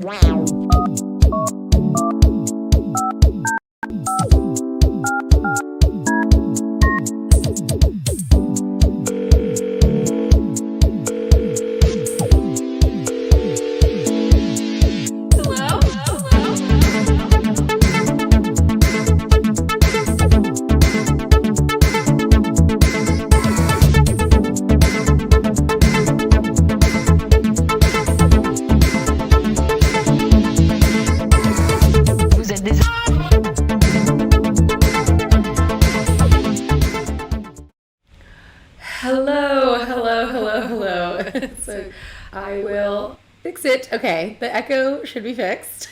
Hello. So I will fix it. Okay, the echo should be fixed.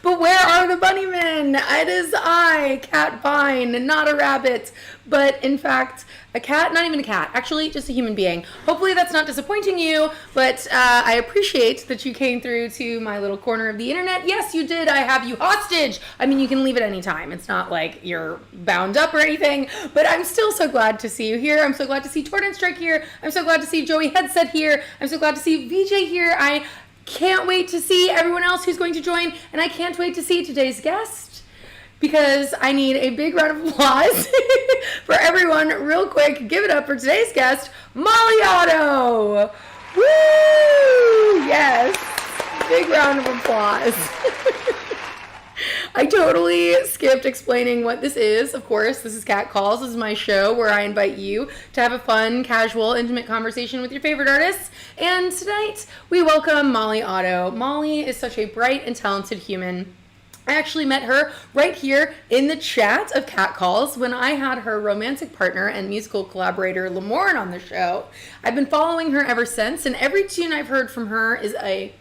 But where are the bunnymen? It is I, Cat Vine, not a rabbit, but in fact, a cat, not even a cat, actually just a human being. Hopefully that's not disappointing you, but I appreciate that you came through to my little corner of the internet. Yes, you did. I have you hostage. I mean, you can leave at any time. It's not like you're bound up or anything, but I'm still so glad to see you here. I'm so glad to see Tordenstrike here. I'm so glad to see Joey Headset here. I'm so glad to see VJ here. I can't wait to see everyone else who's going to join, and I can't wait to see today's guest, because I need a big round of applause for everyone. Real quick, give it up for today's guest, Molly Otto. Woo! Yes, big round of applause. I totally skipped explaining what this is. Of course, this is Cat Calls. This is my show where I invite you to have a fun, casual, intimate conversation with your favorite artists. And tonight, we welcome Molly Otto. Molly is such a bright and talented human. I actually met her right here in the chat of Cat Calls when I had her romantic partner and musical collaborator Lamorne on the show. I've been following her ever since, and every tune I've heard from her is a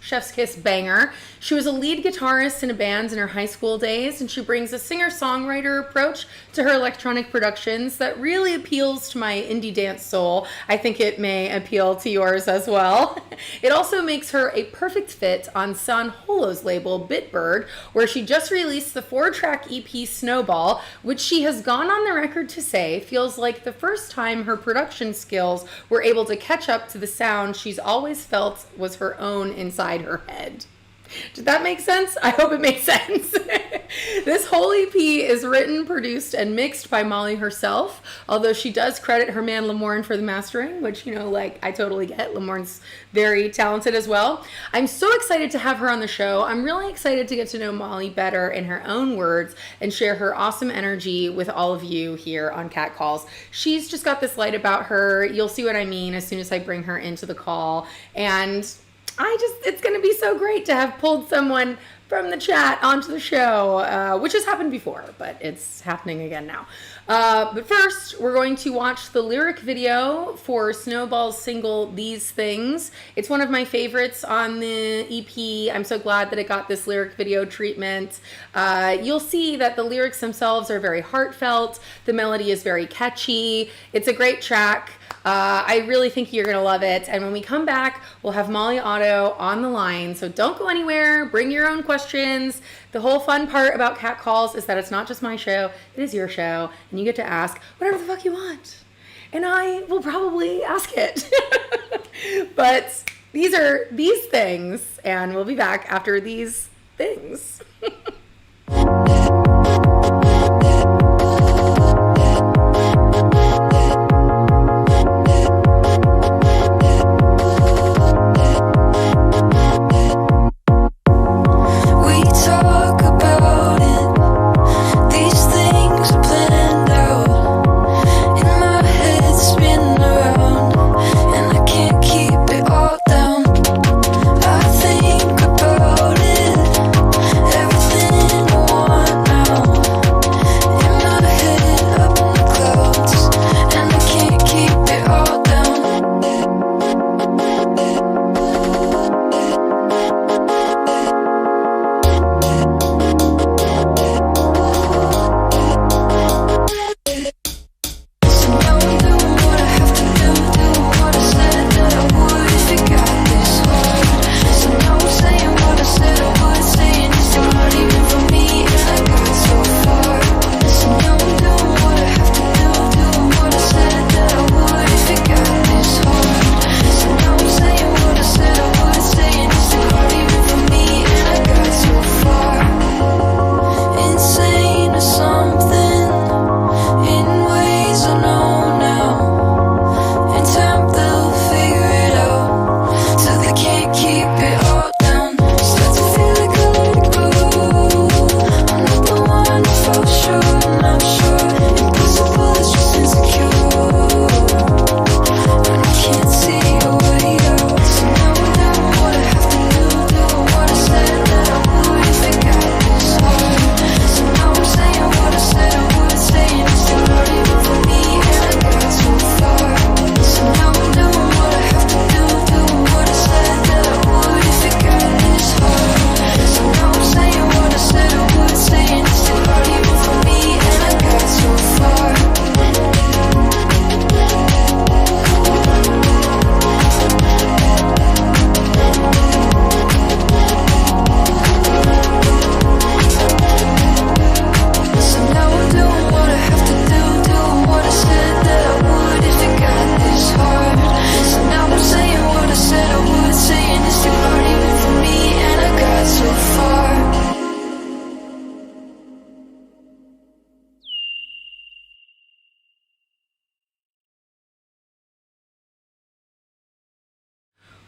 chef's kiss banger. She was a lead guitarist in a band in her high school days, and she brings a singer-songwriter approach to her electronic productions that really appeals to my indie dance soul. I think it may appeal to yours as well. It also makes her a perfect fit on San Holo's label, Bitbird, where she just released the 4-track EP Snowball, which she has gone on the record to say feels like the first time her production skills were able to catch up to the sound she's always felt was her own inside her head. Did that make sense? I hope it makes sense. This whole EP is written, produced, and mixed by Molly herself, although she does credit her man Lamorne for the mastering, which, I totally get. Lamorne's very talented as well. I'm so excited to have her on the show. I'm really excited to get to know Molly better in her own words and share her awesome energy with all of you here on Cat Calls. She's just got this light about her. You'll see what I mean as soon as I bring her into the call. And it's going to be so great to have pulled someone from the chat onto the show, which has happened before, but it's happening again now. But first, we're going to watch the lyric video for Snowball's single, These Things. It's one of my favorites on the EP. I'm so glad that it got this lyric video treatment. You'll see that the lyrics themselves are very heartfelt. The melody is very catchy. It's a great track. I really think you're going to love it. And when we come back, we'll have Molly Otto on the line. So don't go anywhere. Bring your own questions. The whole fun part about Cat Calls is that it's not just my show. It is your show. And you get to ask whatever the fuck you want. And I will probably ask it. But these are these things. And we'll be back after these things. Everything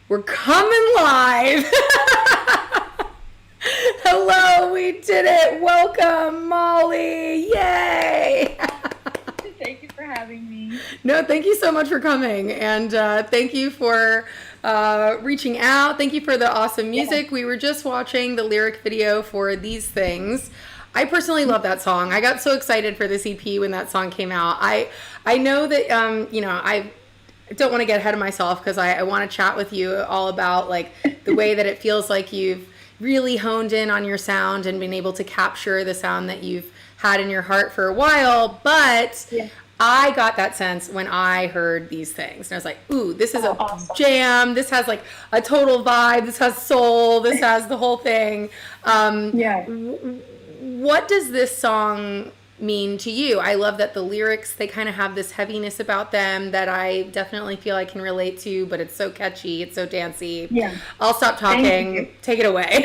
We're coming live. Hello, we did it. Welcome, Molly. Yay. Thank you for having me. No, thank you so much for coming. And thank you for reaching out. Thank you for the awesome music. Yeah. We were just watching the lyric video for These Things. I personally love that song. I got so excited for this EP when that song came out. I know that, I don't want to get ahead of myself because I want to chat with you all about like the way that it feels like you've really honed in on your sound and been able to capture the sound that you've had in your heart for a while. But I got that sense when I heard These Things. And I was like, ooh, this is awesome jam. This has like a total vibe. This has soul. This has the whole thing. What does this song mean to you? I love that the lyrics, they kind of have this heaviness about them that I definitely feel I can relate to, but it's so catchy, it's so dancey. Yeah. I'll stop talking. Take it away.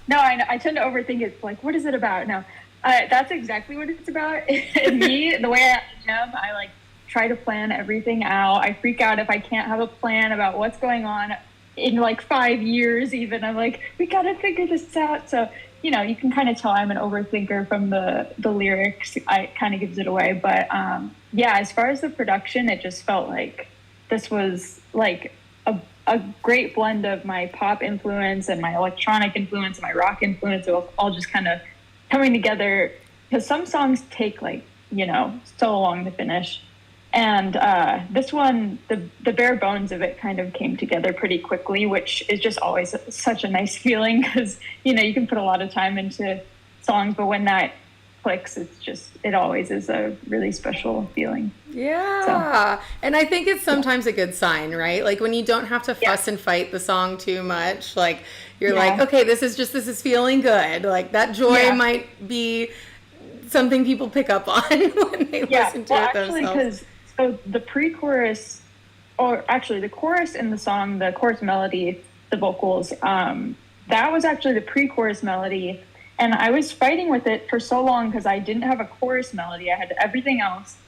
No, I tend to overthink it. Like, what is it about? No, that's exactly what it's about. Me, the way I am, I like try to plan everything out. I freak out if I can't have a plan about what's going on in like 5 years even. I'm like, we gotta figure this out. So you know, you can kind of tell I'm an overthinker from the lyrics. It kind of gives it away. But as far as the production, it just felt like this was like a great blend of my pop influence and my electronic influence and my rock influence. It was all just kind of coming together because some songs take like, so long to finish. And this one, the bare bones of it kind of came together pretty quickly, which is just always such a nice feeling because, you can put a lot of time into songs, but when that clicks, it always is a really special feeling. Yeah. So. And I think it's sometimes a good sign, right? Like when you don't have to fuss and fight the song too much, like you're like, okay, this is feeling good. Like that joy might be something people pick up on when they listen to it themselves. So the pre-chorus, or actually the chorus in the song, the chorus melody, the vocals, that was actually the pre-chorus melody. And I was fighting with it for so long because I didn't have a chorus melody. I had everything else.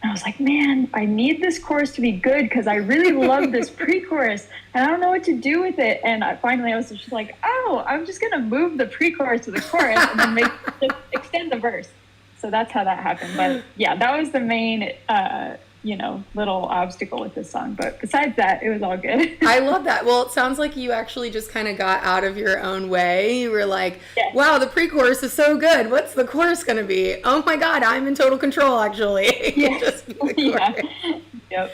And I was like, man, I need this chorus to be good because I really love this pre-chorus. And I don't know what to do with it. And finally I was just like, oh, I'm just going to move the pre-chorus to the chorus and then extend the verse. So that's how that happened. But yeah, that was the main little obstacle with this song. But besides that, it was all good. I love that. Well, it sounds like you actually just kind of got out of your own way. You were like, wow, the pre-chorus is so good. What's the chorus going to be? Oh my God, I'm in total control, actually. Yep.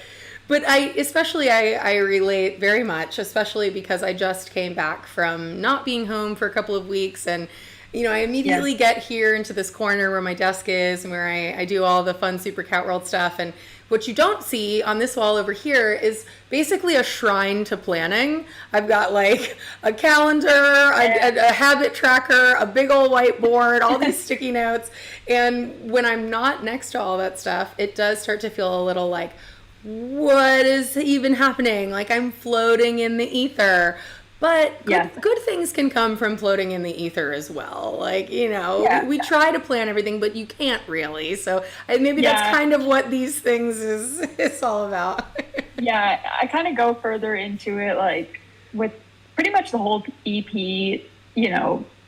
But I relate very much, especially because I just came back from not being home for a couple of weeks. And I immediately get here into this corner where my desk is and where I do all the fun Super Cat World stuff. And what you don't see on this wall over here is basically a shrine to planning. I've got like a calendar, a habit tracker, a big old whiteboard, all these sticky notes. And when I'm not next to all that stuff, it does start to feel a little like, what is even happening? Like I'm floating in the ether. But good things can come from floating in the ether as well. Like, we try to plan everything, but you can't really. So maybe that's kind of what These Things is all about. I kind of go further into it, like with pretty much the whole EP,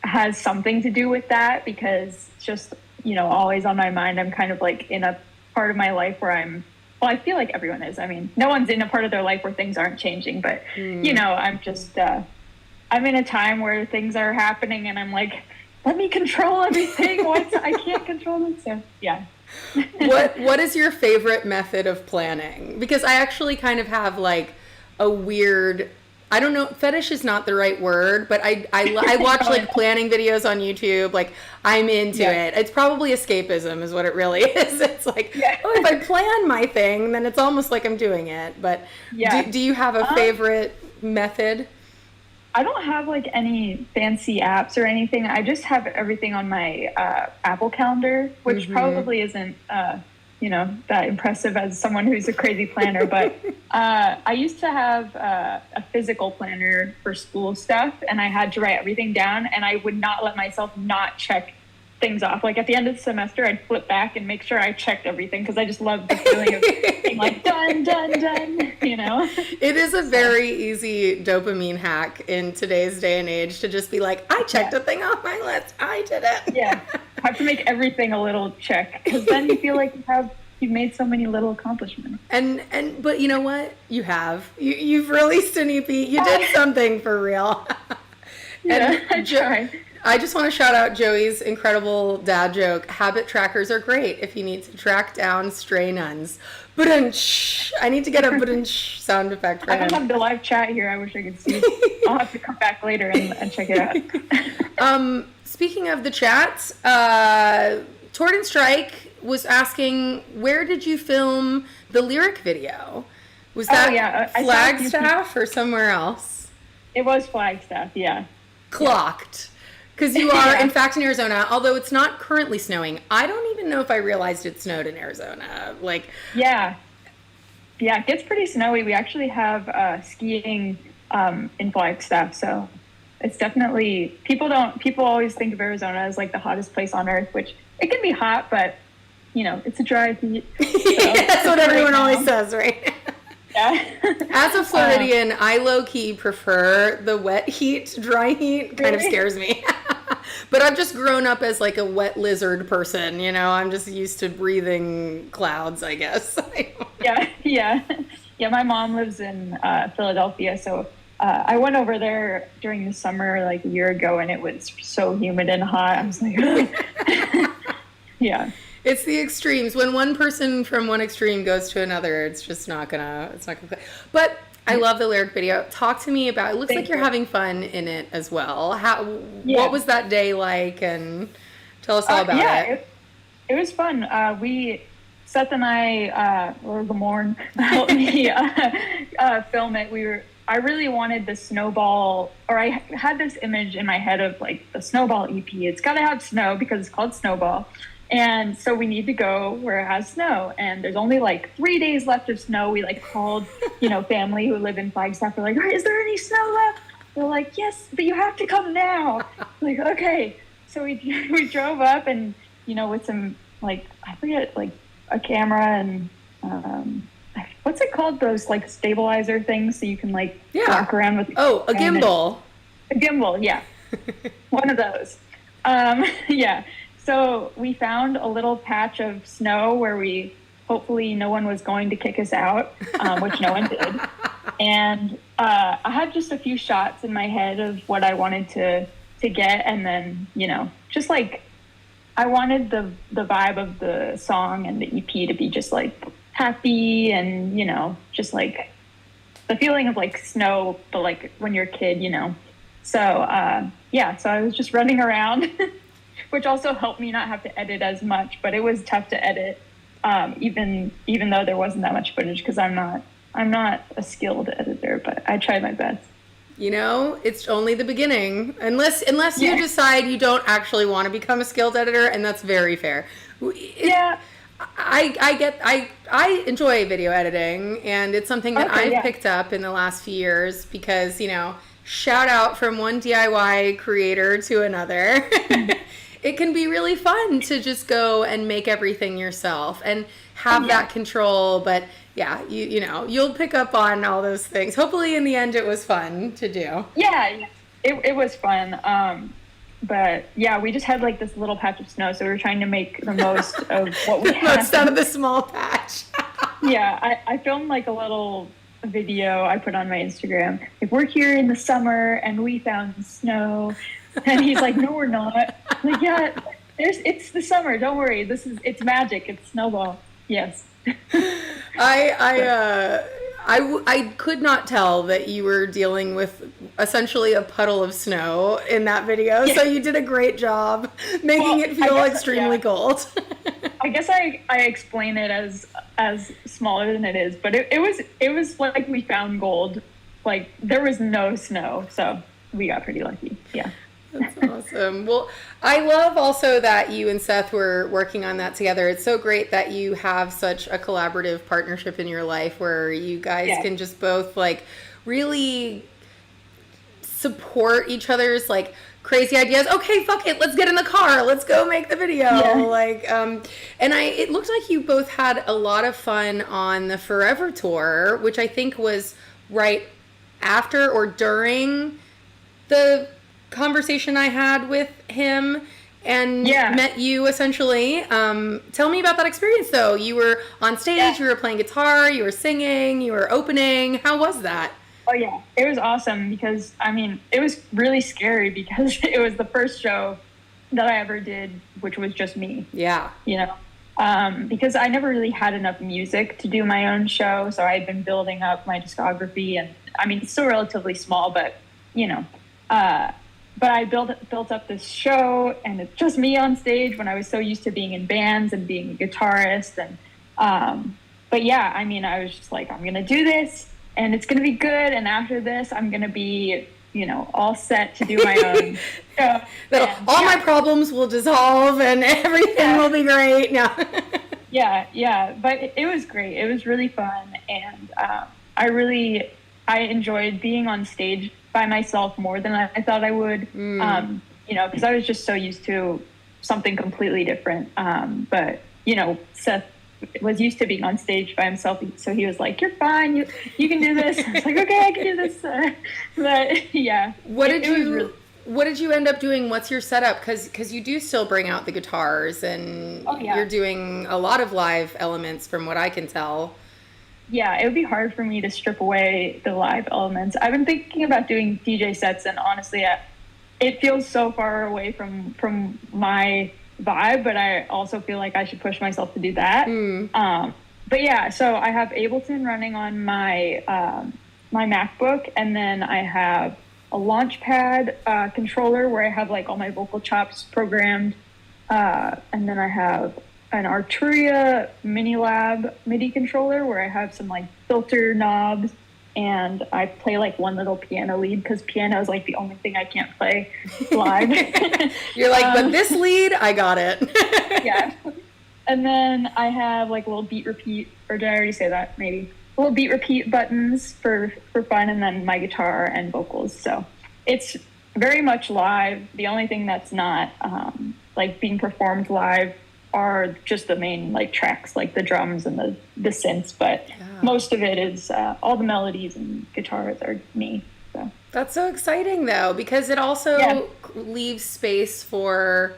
has something to do with that because just, always on my mind, I'm kind of like in a part of my life where I feel like everyone is. I mean, no one's in a part of their life where things aren't changing, but, I'm just, I'm in a time where things are happening and I'm like, let me control everything. I can't control this. So, yeah. What is your favorite method of planning? Because I actually kind of have like a weird, I don't know, fetish is not the right word, but I watch like planning videos on YouTube. Like I'm into it. It's probably escapism is what it really is. It's like, if I plan my thing, then it's almost like I'm doing it. But do you have a favorite method? I don't have like any fancy apps or anything. I just have everything on my Apple Calendar, which probably isn't, that impressive as someone who's a crazy planner. But I used to have a physical planner for school stuff, and I had to write everything down, and I would not let myself not check things off. Like at the end of the semester, I'd flip back and make sure I checked everything because I just love the feeling of being like done, done, done. You know, it is a very easy dopamine hack in today's day and age to just be like, I checked a thing off my list. I did it. Yeah, I have to make everything a little check because then you feel like you've made so many little accomplishments. But you know what? You've released an EP. You did something for real. Yeah, I tried. I just want to shout out Joey's incredible dad joke. Habit trackers are great if you need to track down stray nuns. Ba-dunch. I need to get a ba-dunch sound effect for I him. don't have the live chat here. I wish I could see. I'll have to come back later and check it out. Speaking of the chat, Tord and Strike was asking, where did you film the lyric video? Was that Flagstaff or somewhere else? It was Flagstaff, yeah. Clocked. Because you are, in fact, in Arizona, although it's not currently snowing. I don't even know if I realized it snowed in Arizona. Yeah, it gets pretty snowy. We actually have skiing in Flagstaff, so it's definitely, people always think of Arizona as like the hottest place on earth, which it can be hot, but you know, it's a dry heat. So that's what everyone always says, right? Yeah. As a Floridian, I low-key prefer the wet heat. Dry heat kind of scares me. But I've just grown up as like a wet lizard person, you know? I'm just used to breathing clouds, I guess. Yeah. My mom lives in Philadelphia, so I went over there during the summer like a year ago, and it was so humid and hot. I was like, yeah. It's the extremes. When one person from one extreme goes to another, it's not gonna play. But I love the lyric video. Talk to me about it. Looks like you're having fun in it as well. What was that day like? And tell us all about it. It was fun. Seth and I, or Lamorne, helped me film it. I really wanted the snowball, or I had this image in my head of like the snowball EP. It's got to have snow because it's called Snowball. And so we need to go where it has snow. And there's only like 3 days left of snow. We like called, family who live in Flagstaff. We're like, is there any snow left? They're like, yes, but you have to come now. Like, okay. So we drove up and, with some like, I forget, like a camera and, what's it called? Those like stabilizer things so you can like walk around with. Oh, a gimbal. A gimbal, yeah. One of those. Yeah. So we found a little patch of snow where hopefully no one was going to kick us out, which no one did. And I had just a few shots in my head of what I wanted to get. And then, just like I wanted the vibe of the song and the EP to be just like happy and, just like the feeling of like snow, but like when you're a kid, So, so I was just running around. Which also helped me not have to edit as much, but it was tough to edit, even though there wasn't that much footage because I'm not a skilled editor, but I tried my best. It's only the beginning, unless you decide you don't actually want to become a skilled editor, and that's very fair. I enjoy video editing, and it's something that I've picked up in the last few years because shout out from one DIY creator to another. It can be really fun to just go and make everything yourself and have that control. But you'll pick up on all those things. Hopefully in the end it was fun to do. Yeah, it was fun. But yeah, we just had like this little patch of snow. So we were trying to make the most of what we had. Most out of the small patch. Yeah, I filmed like a little video I put on my Instagram. Like, we're here in the summer and we found snow. And he's like, no, we're not. I'm like, yeah, it's the summer. Don't worry. It's magic. It's Snowball. Yes. I could not tell that you were dealing with essentially a puddle of snow in that video. Yeah. So you did a great job making it feel extremely cold. I guess I explain it as smaller than it is, but it was like we found gold. Like there was no snow, so we got pretty lucky. Yeah. That's awesome. Well, I love also that you and Seth were working on that together. It's so great that you have such a collaborative partnership in your life where you guys can just both like really support each other's like crazy ideas. Okay, fuck it, let's get in the car, let's go make the video. Yeah. Like, it looked like you both had a lot of fun on the Forever tour, which I think was right after or during the conversation I had with him and met you essentially. Tell me about that experience though. You were on stage, you were playing guitar, you were singing, you were opening. How was that? Oh yeah, it was awesome because it was really scary because it was the first show that I ever did, which was just me. Yeah. You know, because I never really had enough music to do my own show, so I had been building up my discography, and it's still relatively small, but but I built up this show, and it's just me on stage when I was so used to being in bands and being a guitarist, and but yeah, I was just like, I'm gonna do this, and it's gonna be good, and after this, I'm gonna be all set to do my own show. My problems will dissolve, and everything will be great. No. Yeah, but it was great. It was really fun, and I enjoyed being on stage by myself more than I thought I would, because I was just so used to something completely different. But Seth was used to being on stage by himself, so he was like, "You're fine. You can do this." I was like, "Okay, I can do this." But yeah, what did you end up doing? What's your setup? Because you do still bring out the guitars, and you're doing a lot of live elements, from what I can tell. Yeah, it would be hard for me to strip away the live elements. I've been thinking about doing DJ sets, and honestly, it feels so far away from my vibe, but I also feel like I should push myself to do that. But yeah, so I have Ableton running on my my MacBook, and then I have a Launchpad controller where I have like all my vocal chops programmed, and then I have an Arturia Minilab MIDI controller where I have some like filter knobs, and I play like one little piano lead because piano is like the only thing I can't play live. You're like, but this lead, I got it. Yeah. And then I have like a little beat repeat, or did I already say that? Maybe. Little beat repeat buttons for fun, and then my guitar and vocals. So it's very much live. The only thing that's not like being performed live are just the main like tracks, like the drums and the synths, but most of it is all the melodies and guitars are me. So that's so exciting though, because it also leaves space for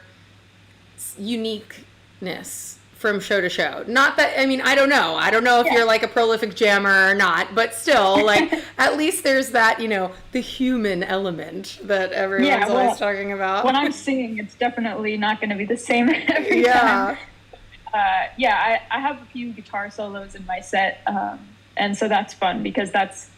uniqueness from show to show. Not that, I don't know if you're like a prolific jammer or not, but still, like, at least there's that, the human element that everyone's always talking about. When I'm singing, it's definitely not going to be the same every time. I have a few guitar solos in my set, and so that's fun because that's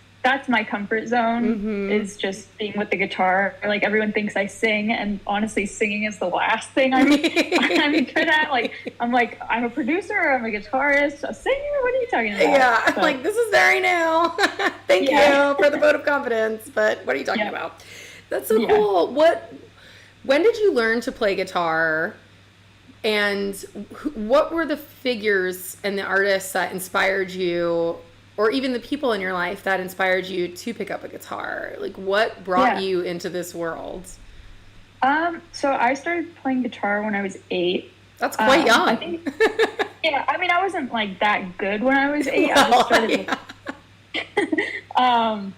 my comfort zone, is just being with the guitar. Like, everyone thinks I sing, and honestly, singing is the last thing I'm good at. Like, I'm a producer, I'm a guitarist, a singer, what are you talking about? Yeah, so, like, this is very new. Thank you for the vote of confidence, but what are you talking about? That's so cool. When did you learn to play guitar? And what were the figures and the artists that inspired you, or even the people in your life that inspired you to pick up a guitar? Like, what brought you into this world? So I started playing guitar when I was 8. That's quite young. I wasn't like that good when I was 8. I just started.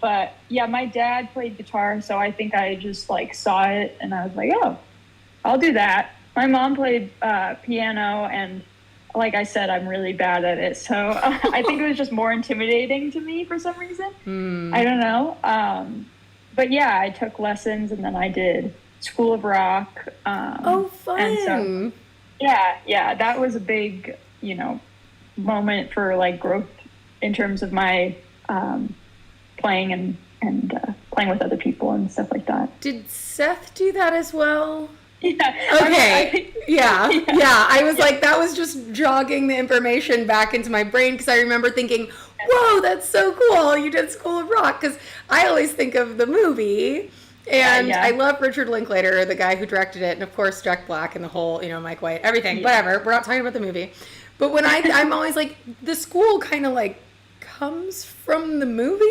But yeah, my dad played guitar, so I think I just like saw it, and I was like, oh, I'll do that. My mom played piano, and like I said, I'm really bad at it. So I think it was just more intimidating to me for some reason. I don't know. But yeah, I took lessons, and then I did School of Rock. Fun. And so, yeah, that was a big, moment for like growth in terms of my playing and playing with other people and stuff like that. Did Seth do that as well? Yeah. Okay. Yeah. I was like, that was just jogging the information back into my brain, because I remember thinking, whoa, that's so cool. You did School of Rock. Because I always think of the movie, and I love Richard Linklater, the guy who directed it, and of course Jack Black and the whole, Mike White, everything. Whatever. We're not talking about the movie. But when I'm always like, the school kind of like comes from the movie.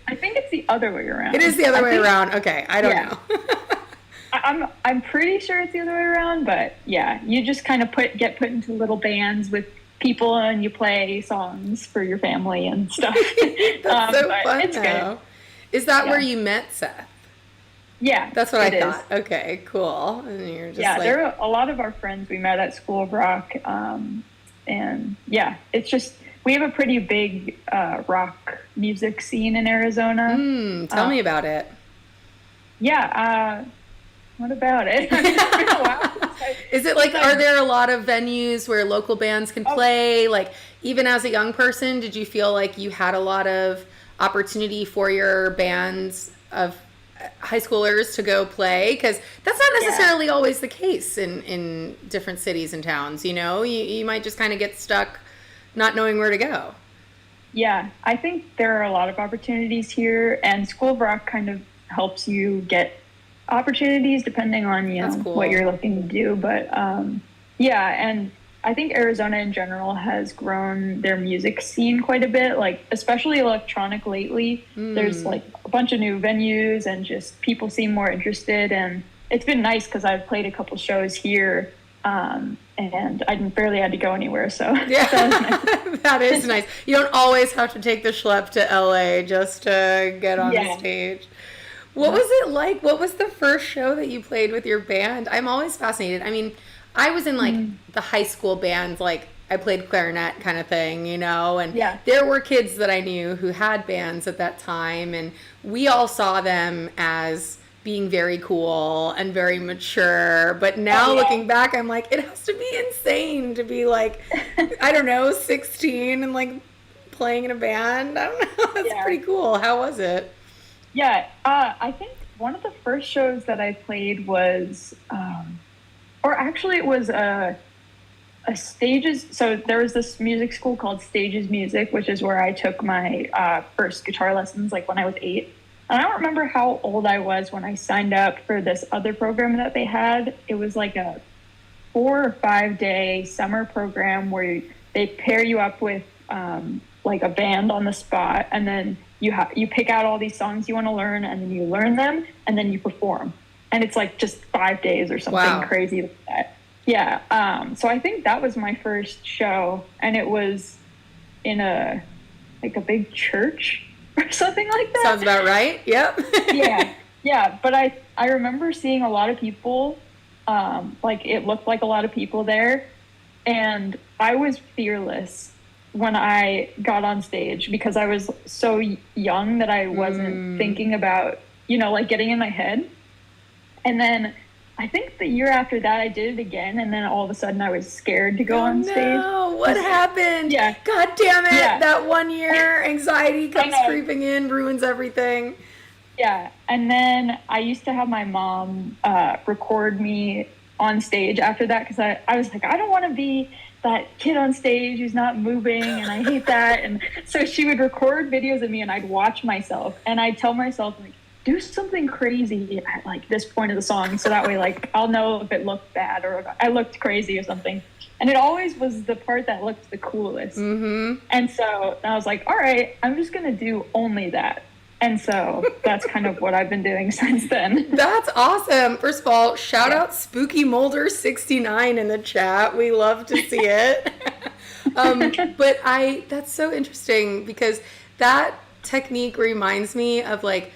I think it's the other way around. It is the other way around. Okay. I don't know. I'm pretty sure it's the other way around, but yeah, you just kind of get put into little bands with people and you play songs for your family and stuff. That's so but fun it's though. good. Is that Yeah. where you met Seth? Yeah, That's what I it thought. is. Okay, cool. And you're just Yeah, like, there are a lot of our friends we met at School of Rock, and yeah, it's just we have a pretty big rock music scene in Arizona. tell me about it. Yeah, what about it? It's been a while. Is it like, are there a lot of venues where local bands can play? Like, even as a young person, did you feel like you had a lot of opportunity for your bands of high schoolers to go play? Because that's not necessarily always the case in different cities and towns, you know? You might just kind of get stuck not knowing where to go. Yeah, I think there are a lot of opportunities here, and School of Rock kind of helps you get opportunities depending on Cool. what you're looking to do. But yeah, and I think Arizona in general has grown their music scene quite a bit, like especially electronic lately. There's like a bunch of new venues and just people seem more interested, and it's been nice because I've played a couple shows here. And I barely had to go anywhere, so Yeah, that was nice. that is nice. You don't always have to take the schlep to LA just to get on the Yeah. stage. What was it like? What was the first show that you played with your band? I'm always fascinated. I mean, I was in like the high school bands, like I played clarinet kind of thing, you know, and Yeah. there were kids that I knew who had bands at that time, and we all saw them as being very cool and very mature. But now looking back, I'm like, it has to be insane to be like, I don't know, 16 and like playing in a band. I don't know. That's pretty cool. How was it? Yeah, I think one of the first shows that I played was, or actually it was a Stages. So there was this music school called Stages Music, which is where I took my first guitar lessons, like when I was 8. And I don't remember how old I was when I signed up for this other program that they had. It was like a 4 or 5 day summer program where they pair you up with like a band on the spot, and then you pick out all these songs you want to learn, and then you learn them, and then you perform. And it's like just 5 days or something crazy like that. Yeah. So I think that was my first show, and it was in a big church or something like that. Sounds about right. Yep. Yeah. But I remember seeing a lot of people, like it looked like a lot of people there, and I was fearless when I got on stage because I was so young that I wasn't thinking about, like getting in my head. And then I think the year after that I did it again, and then all of a sudden I was scared to go on stage. No, what happened? Yeah. God damn it. Yeah. That 1 year anxiety comes creeping in, ruins everything. Yeah. And then I used to have my mom record me on stage after that because I was like, I don't want to be that kid on stage who's not moving, and I hate that. And so she would record videos of me, and I'd watch myself, and I'd tell myself, like, do something crazy at like this point of the song, so that way like I'll know if it looked bad or if I looked crazy or something. And it always was the part that looked the coolest. And so I was like, all right, I'm just gonna do only that. And so that's kind of what I've been doing since then. That's awesome. First of all, shout out Spooky Molder 69 in the chat. We love to see it. But that's so interesting because that technique reminds me of like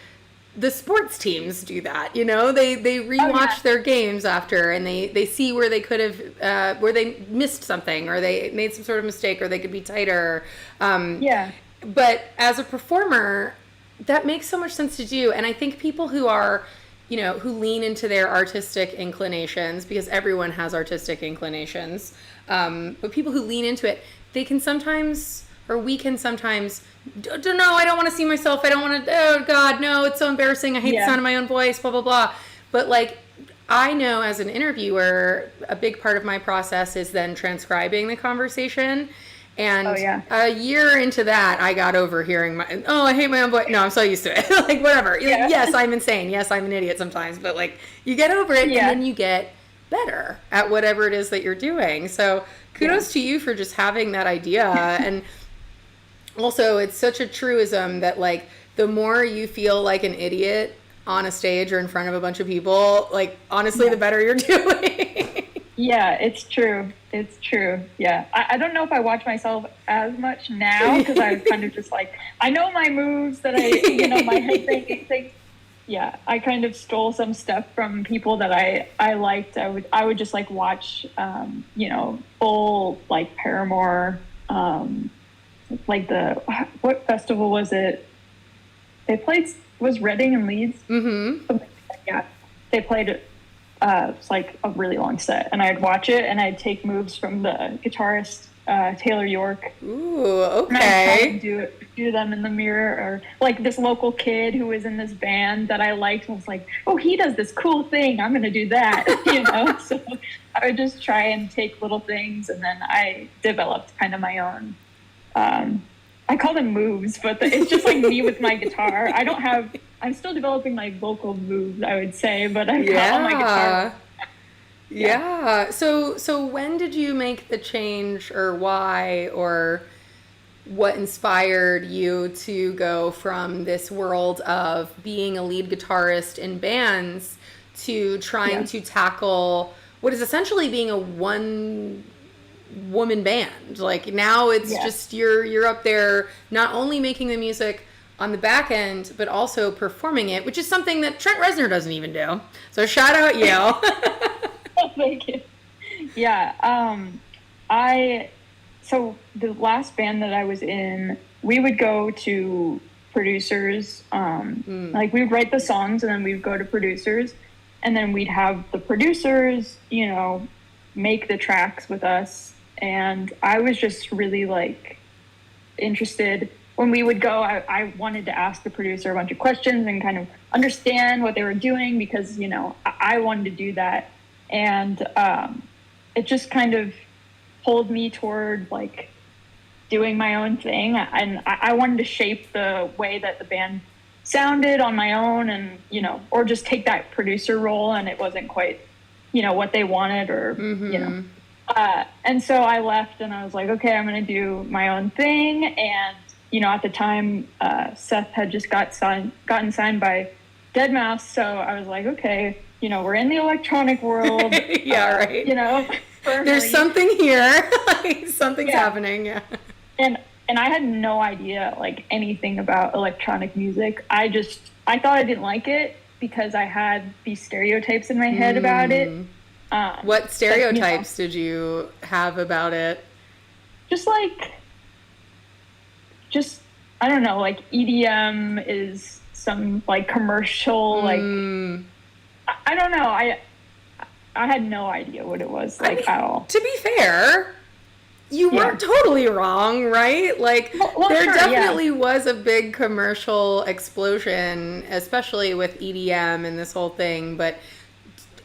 the sports teams do that, they rewatch their games after, and they see where they could have, where they missed something, or they made some sort of mistake, or they could be tighter. But as a performer, that makes so much sense to do. And I think people who are, who lean into their artistic inclinations, because everyone has artistic inclinations, but people who lean into it, they can sometimes, or we can sometimes, no, I don't want to see myself. I don't want to, oh God, no, it's so embarrassing. I hate the sound of my own voice, blah, blah, blah. But like, I know as an interviewer, a big part of my process is then transcribing the conversation. And a year into that, I got over hearing I hate my own voice. No, I'm so used to it. Like, whatever. Yeah. Yes, I'm insane. Yes, I'm an idiot sometimes. But like, you get over it, and then you get better at whatever it is that you're doing. So kudos to you for just having that idea. And also, it's such a truism that like, the more you feel like an idiot on a stage or in front of a bunch of people, like honestly, the better you're doing. Yeah, it's true. It's true. Yeah. I don't know if I watch myself as much now because I was kind of just like, I know my moves that my head thing. Yeah. I kind of stole some stuff from people that I liked. I would just like watch, full like Paramore, like what festival was it? They played, was Reading and Leeds? Mm-hmm. Something like that. Yeah. They played it. It's like a really long set, and I'd watch it, and I'd take moves from the guitarist Taylor York. Ooh, And I'd okay. try to do them in the mirror, or like this local kid who was in this band that I liked was like, oh, he does this cool thing, I'm gonna do that, So I would just try and take little things, and then I developed kind of my own. I call them moves, but it's just like me with my guitar. I'm still developing my vocal moves, I would say, but I've got all my guitar. Yeah. So when did you make the change, or why, or what inspired you to go from this world of being a lead guitarist in bands to trying to tackle what is essentially being a one woman band? Like now it's just you're up there not only making the music on the back end but also performing it, which is something that Trent Reznor doesn't even do. So shout out you. Oh, thank you. Yeah. So the last band that I was in, we would go to producers, like we would write the songs and then we'd go to producers, and then we'd have the producers, make the tracks with us. And I was just really like interested when we would go. I wanted to ask the producer a bunch of questions and kind of understand what they were doing because, I wanted to do that. And it just kind of pulled me toward like doing my own thing. And I wanted to shape the way that the band sounded on my own and, or just take that producer role. And it wasn't quite, what they wanted or, and so I left and I was like, okay, I'm going to do my own thing. And, at the time, Seth had just gotten signed by Deadmau5. So I was like, okay, we're in the electronic world. Yeah, right. Firmly. There's something here. Like something's happening. Yeah. And I had no idea like anything about electronic music. I thought I didn't like it because I had these stereotypes in my head about it. What stereotypes did you have about it? I don't know, like EDM is some like commercial, like, I don't know. I had no idea what it was like at all. To be fair, you weren't totally wrong, right? Like there definitely was a big commercial explosion, especially with EDM and this whole thing. But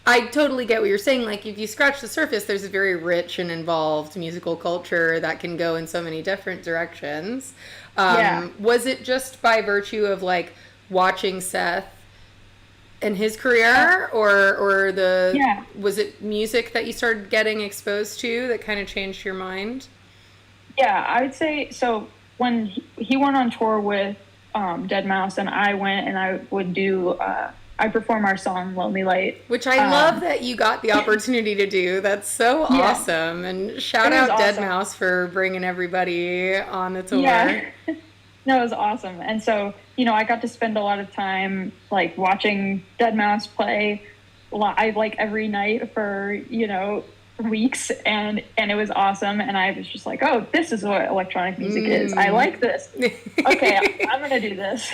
I totally get what you're saying. Like if you scratch the surface, there's a very rich and involved musical culture that can go in so many different directions. Was it just by virtue of like watching Seth and his career, or was it music that you started getting exposed to that kind of changed your mind? Yeah, I would say so. When he went on tour with Deadmau5, and I went and I would do I perform our song Lonely Light, which I love that you got the opportunity to do. That's so awesome. And shout out Deadmau5 for bringing everybody on the tour. Yeah. No, it was awesome. And so, I got to spend a lot of time like watching Deadmau5 play live like every night for, weeks, and it was awesome. And I was just like, oh, this is what electronic music is. I like this. Okay, I'm gonna do this.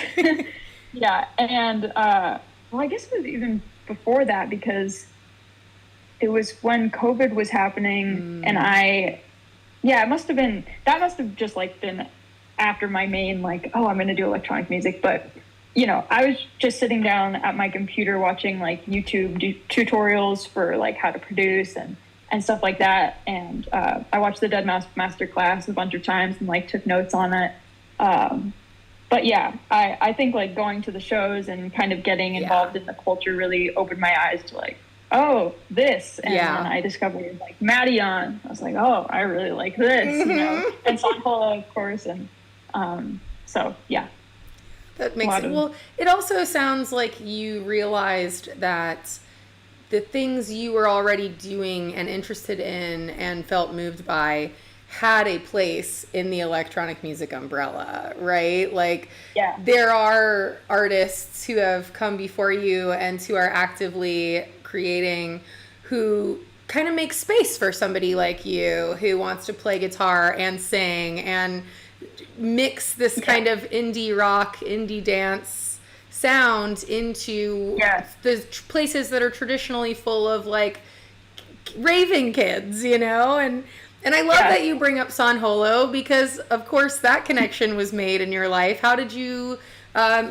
Yeah. And well, I guess it was even before that because it was when COVID was happening, and it must have just like been after my main, like, oh, I'm going to do electronic music. But, I was just sitting down at my computer watching like YouTube tutorials for like how to produce and stuff like that. And I watched the Deadmau5 masterclass a bunch of times and like took notes on it. But yeah, I think like going to the shows and kind of getting involved in the culture really opened my eyes to like, oh, this. And then I discovered like Madeon. I was like, oh, I really like this, and Sankola, of course. And so, yeah. That makes it, well, it also sounds like you realized that the things you were already doing and interested in and felt moved by had a place in the electronic music umbrella, right? Like, Yeah. there are artists who have come before you and who are actively creating, who kind of make space for somebody like you who wants to play guitar and sing and mix this kind of indie rock, indie dance sound into the places that are traditionally full of like raving kids, you know? And I love that you bring up San Holo, because of course that connection was made in your life. How did you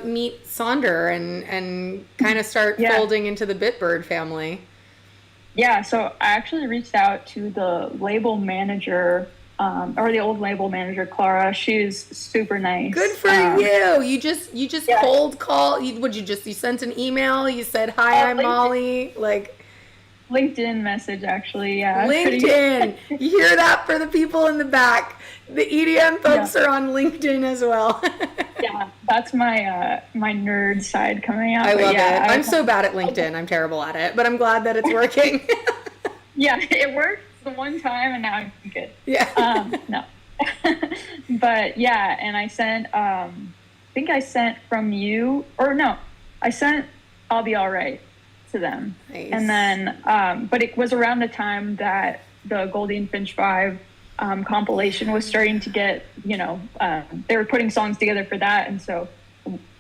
meet Sonder and kind of start folding into the Bitbird family? Yeah, so I actually reached out to the label manager, or the old label manager, Clara. She's super nice. Good for you. You just cold call. You sent an email. You said, "Hi, I'm Molly." Like, LinkedIn message, actually. Yeah. LinkedIn. You hear that for the people in the back? The EDM folks are on LinkedIn as well. Yeah, that's my my nerd side coming out. I love it. I'm so bad at LinkedIn. I'm terrible at it, but I'm glad that it's working. Yeah, it worked the one time, and now I'm good. Yeah. No. But yeah, and I sent, I think I sent from you, or no, I sent I'll Be Alright to them. Nice. And then, but it was around the time that the Goldie and Finch 5 compilation was starting to get, they were putting songs together for that. And so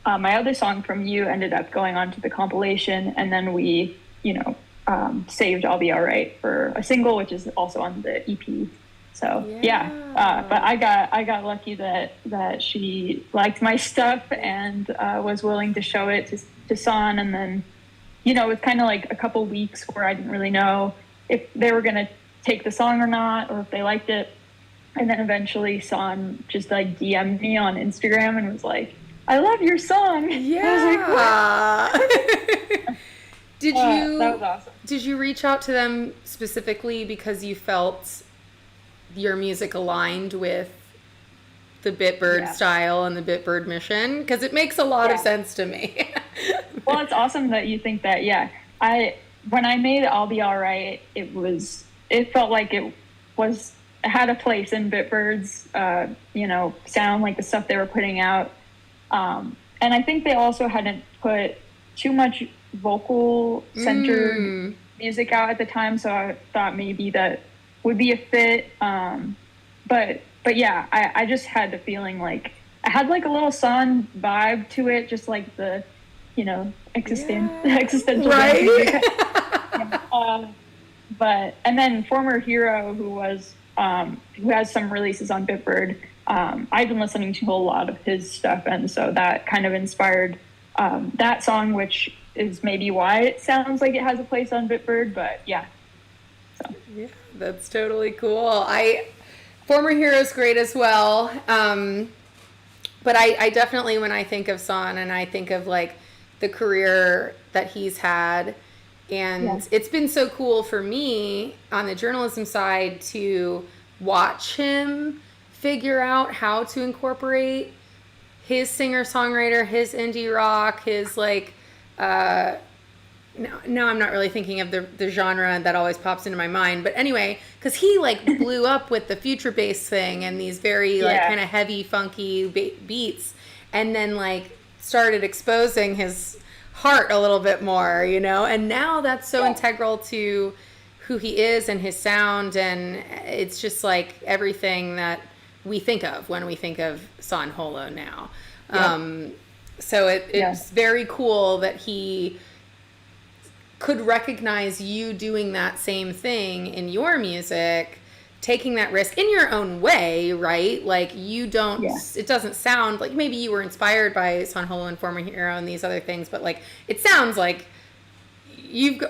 my other song From You ended up going onto the compilation, and then we, saved I'll Be Alright for a single, which is also on the EP. So but I got lucky that she liked my stuff and was willing to show it to San. And then, it was kind of like a couple weeks where I didn't really know if they were going to take the song or not, or if they liked it. And then eventually San just like DM'd me on Instagram and was like, "I love your song." Yeah. I was like, what? That was awesome. Did you reach out to them specifically because you felt your music aligned with the Bitbird style and the Bitbird mission? Because it makes a lot of sense to me. Well, it's awesome that you think that. Yeah, when I made I'll Be Alright, it felt like it had a place in Bitbird's sound, like the stuff they were putting out, and I think they also hadn't put too much vocal centered music out at the time, so I thought maybe that would be a fit. But yeah, I just had the feeling like I had like a little San vibe to it, just like the existential right. But and then Former Hero, who has some releases on Bitbird, I've been listening to a lot of his stuff, and so that kind of inspired that song, which is maybe why it sounds like it has a place on Bitbird. But yeah, that's totally cool. Former Hero's great as well, but I definitely, when I think of San and I think of like the career that he's had, and it's been so cool for me on the journalism side to watch him figure out how to incorporate his singer-songwriter, his indie rock, his like, now I'm not really thinking of the genre that always pops into my mind, but anyway, because he like blew up with the future bass thing and these very like kind of heavy, funky beats, and then like started exposing his heart a little bit more, and now that's so integral to who he is and his sound, and it's just like everything that we think of when we think of San Holo now. So it's very cool that he could recognize you doing that same thing in your music, taking that risk in your own way, right? Like you don't, it doesn't sound like, maybe you were inspired by San Holo and Former Hero and these other things, but like, it sounds like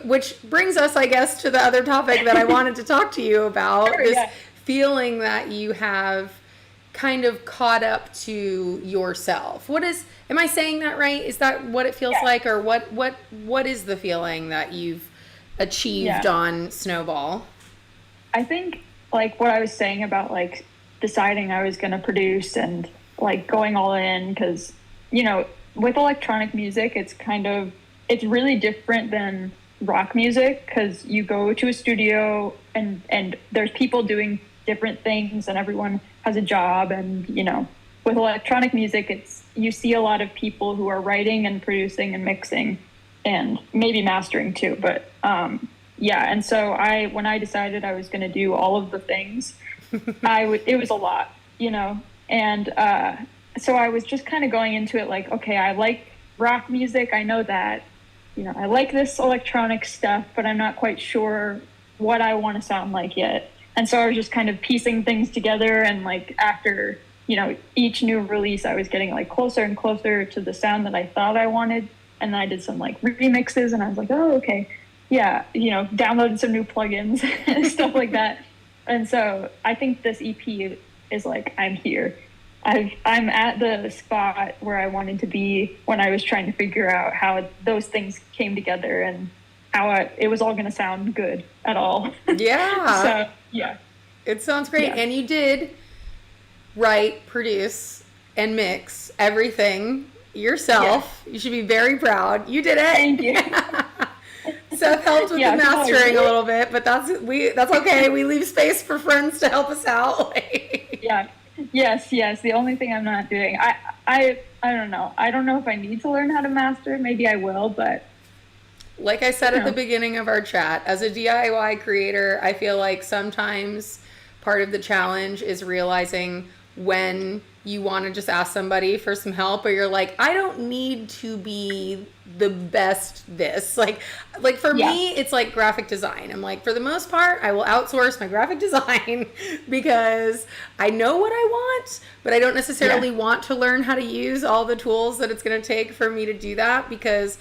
which brings us, I guess, to the other topic that I wanted to talk to you about, feeling that you have kind of caught up to yourself. Am I saying that right? Is that what it feels like, or what is the feeling that you've achieved on Snowball? I think like what I was saying about like deciding I was going to produce and like going all in, because with electronic music, it's really different than rock music because you go to a studio and there's people doing different things and everyone has a job. And, with electronic music, you see a lot of people who are writing and producing and mixing and maybe mastering too. But yeah, and so when I decided I was going to do all of the things, it was a lot, and so I was just kind of going into it like, okay, I like rock music. I know that, I like this electronic stuff, but I'm not quite sure what I want to sound like yet. And so I was just kind of piecing things together. And like after, each new release, I was getting like closer and closer to the sound that I thought I wanted. And then I did some like remixes and I was like, oh, okay. Yeah. Downloaded some new plugins and stuff like that. And so I think this EP is like, I'm here. I'm at the spot where I wanted to be when I was trying to figure out how those things came together and how it was all going to sound good at all. Yeah. So, yeah. It sounds great. Yeah. And you did write, produce, and mix everything yourself. Yeah. You should be very proud. You did it. Thank you. Seth helped with the mastering a little bit, but that's okay. We leave space for friends to help us out. Yeah. Yes. The only thing I'm not doing, I don't know. I don't know if I need to learn how to master. Maybe I will, but like I said at the beginning of our chat, as a DIY creator, I feel like sometimes part of the challenge is realizing when you want to just ask somebody for some help, or you're like, I don't need to be the best this. Like for me, it's like graphic design. I'm like, for the most part, I will outsource my graphic design because I know what I want, but I don't necessarily want to learn how to use all the tools that it's going to take for me to do that, because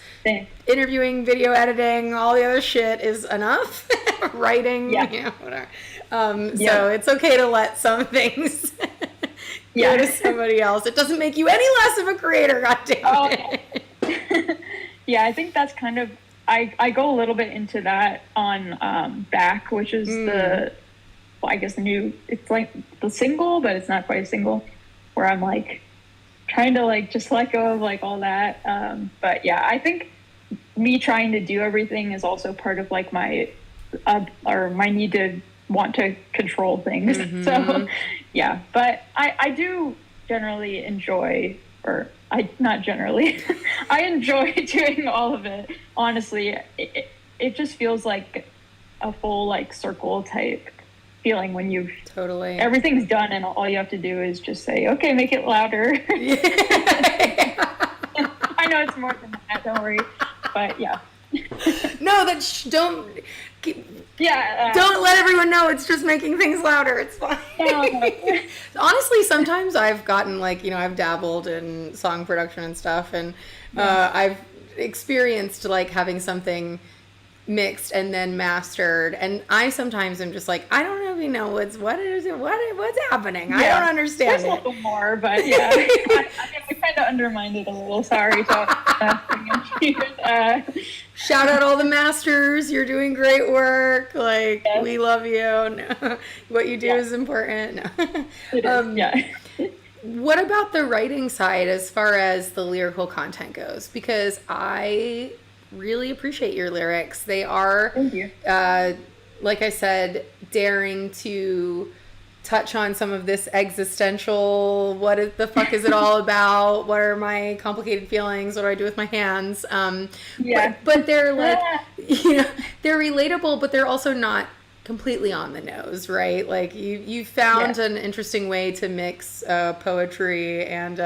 interviewing, video editing, all the other shit is enough. Writing, whatever. So it's okay to let some things go to somebody else. It doesn't make you any less of a creator, goddammit. Yeah, I think that's kind of, I go a little bit into that on Back, which is I guess it's like the single, but it's not quite a single, where I'm like trying to like just let go of like all that. But yeah, I think me trying to do everything is also part of like my need to want to control things. So yeah, but I do generally enjoy, not generally, I enjoy doing all of it. Honestly, it just feels like a full like circle type feeling when you've everything's done and all you have to do is just say, okay, make it louder. I know it's more than that, don't worry, but yeah. No, don't let everyone know it's just making things louder. It's fine. Honestly, sometimes I've gotten like, I've dabbled in song production and stuff, and I've experienced like having something mixed and then mastered, and I sometimes am just like, I don't even know what's happening. I don't understand it. A little more, but I kind of undermined it a little. Sorry. Shout out all the masters. You're doing great work. Like, we love you. No, what you do is important. No. It is, What about the writing side as far as the lyrical content goes? Because I really appreciate your lyrics. They are, thank you. Like I said, daring to touch on some of this existential, the fuck is it all about? What are my complicated feelings? What do I do with my hands? But they're like, they're relatable, but they're also not completely on the nose, right? Like you found an interesting way to mix poetry and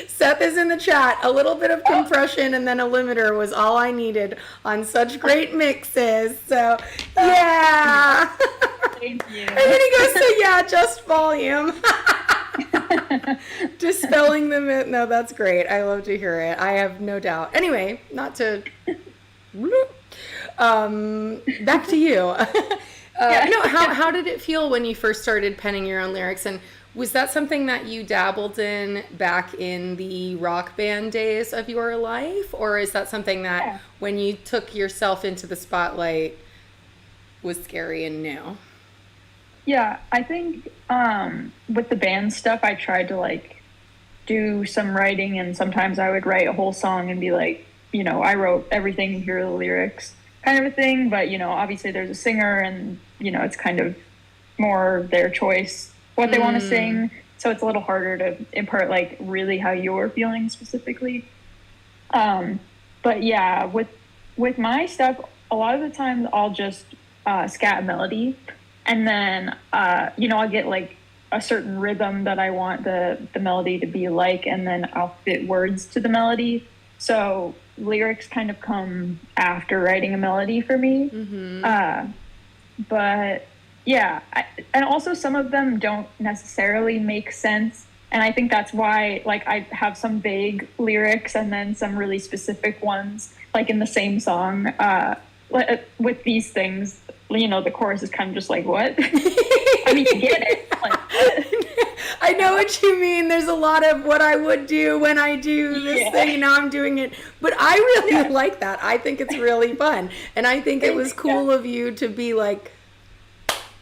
Seth is in the chat. A little bit of compression and then a limiter was all I needed on such great mixes. So yeah. Thank you. And then he goes, so yeah, just volume. Dispelling the myth. No, that's great. I love to hear it. I have no doubt. Anyway, not to back to you. No, how did it feel when you first started penning your own lyrics? And was that something that you dabbled in back in the rock band days of your life? Or is that something that when you took yourself into the spotlight was scary and new? Yeah, I think with the band stuff, I tried to like do some writing, and sometimes I would write a whole song and be like, I wrote everything, here are the lyrics, kind of a thing. But, obviously there's a singer, and, it's kind of more their choice what they want to sing. So it's a little harder to impart like really how you're feeling specifically. But yeah, with my stuff, a lot of the times I'll just scat a melody, and then I'll get like a certain rhythm that I want the melody to be like, and then I'll fit words to the melody. So lyrics kind of come after writing a melody for me. But yeah, and also some of them don't necessarily make sense. And I think that's why, like, I have some vague lyrics and then some really specific ones, like in the same song. With these things, the chorus is kind of just like, what? I mean, you get it. Like, I know what you mean. There's a lot of what I would do when I do this thing, and now I'm doing it. But I really like that. I think it's really fun. And I think it was cool of you to be like,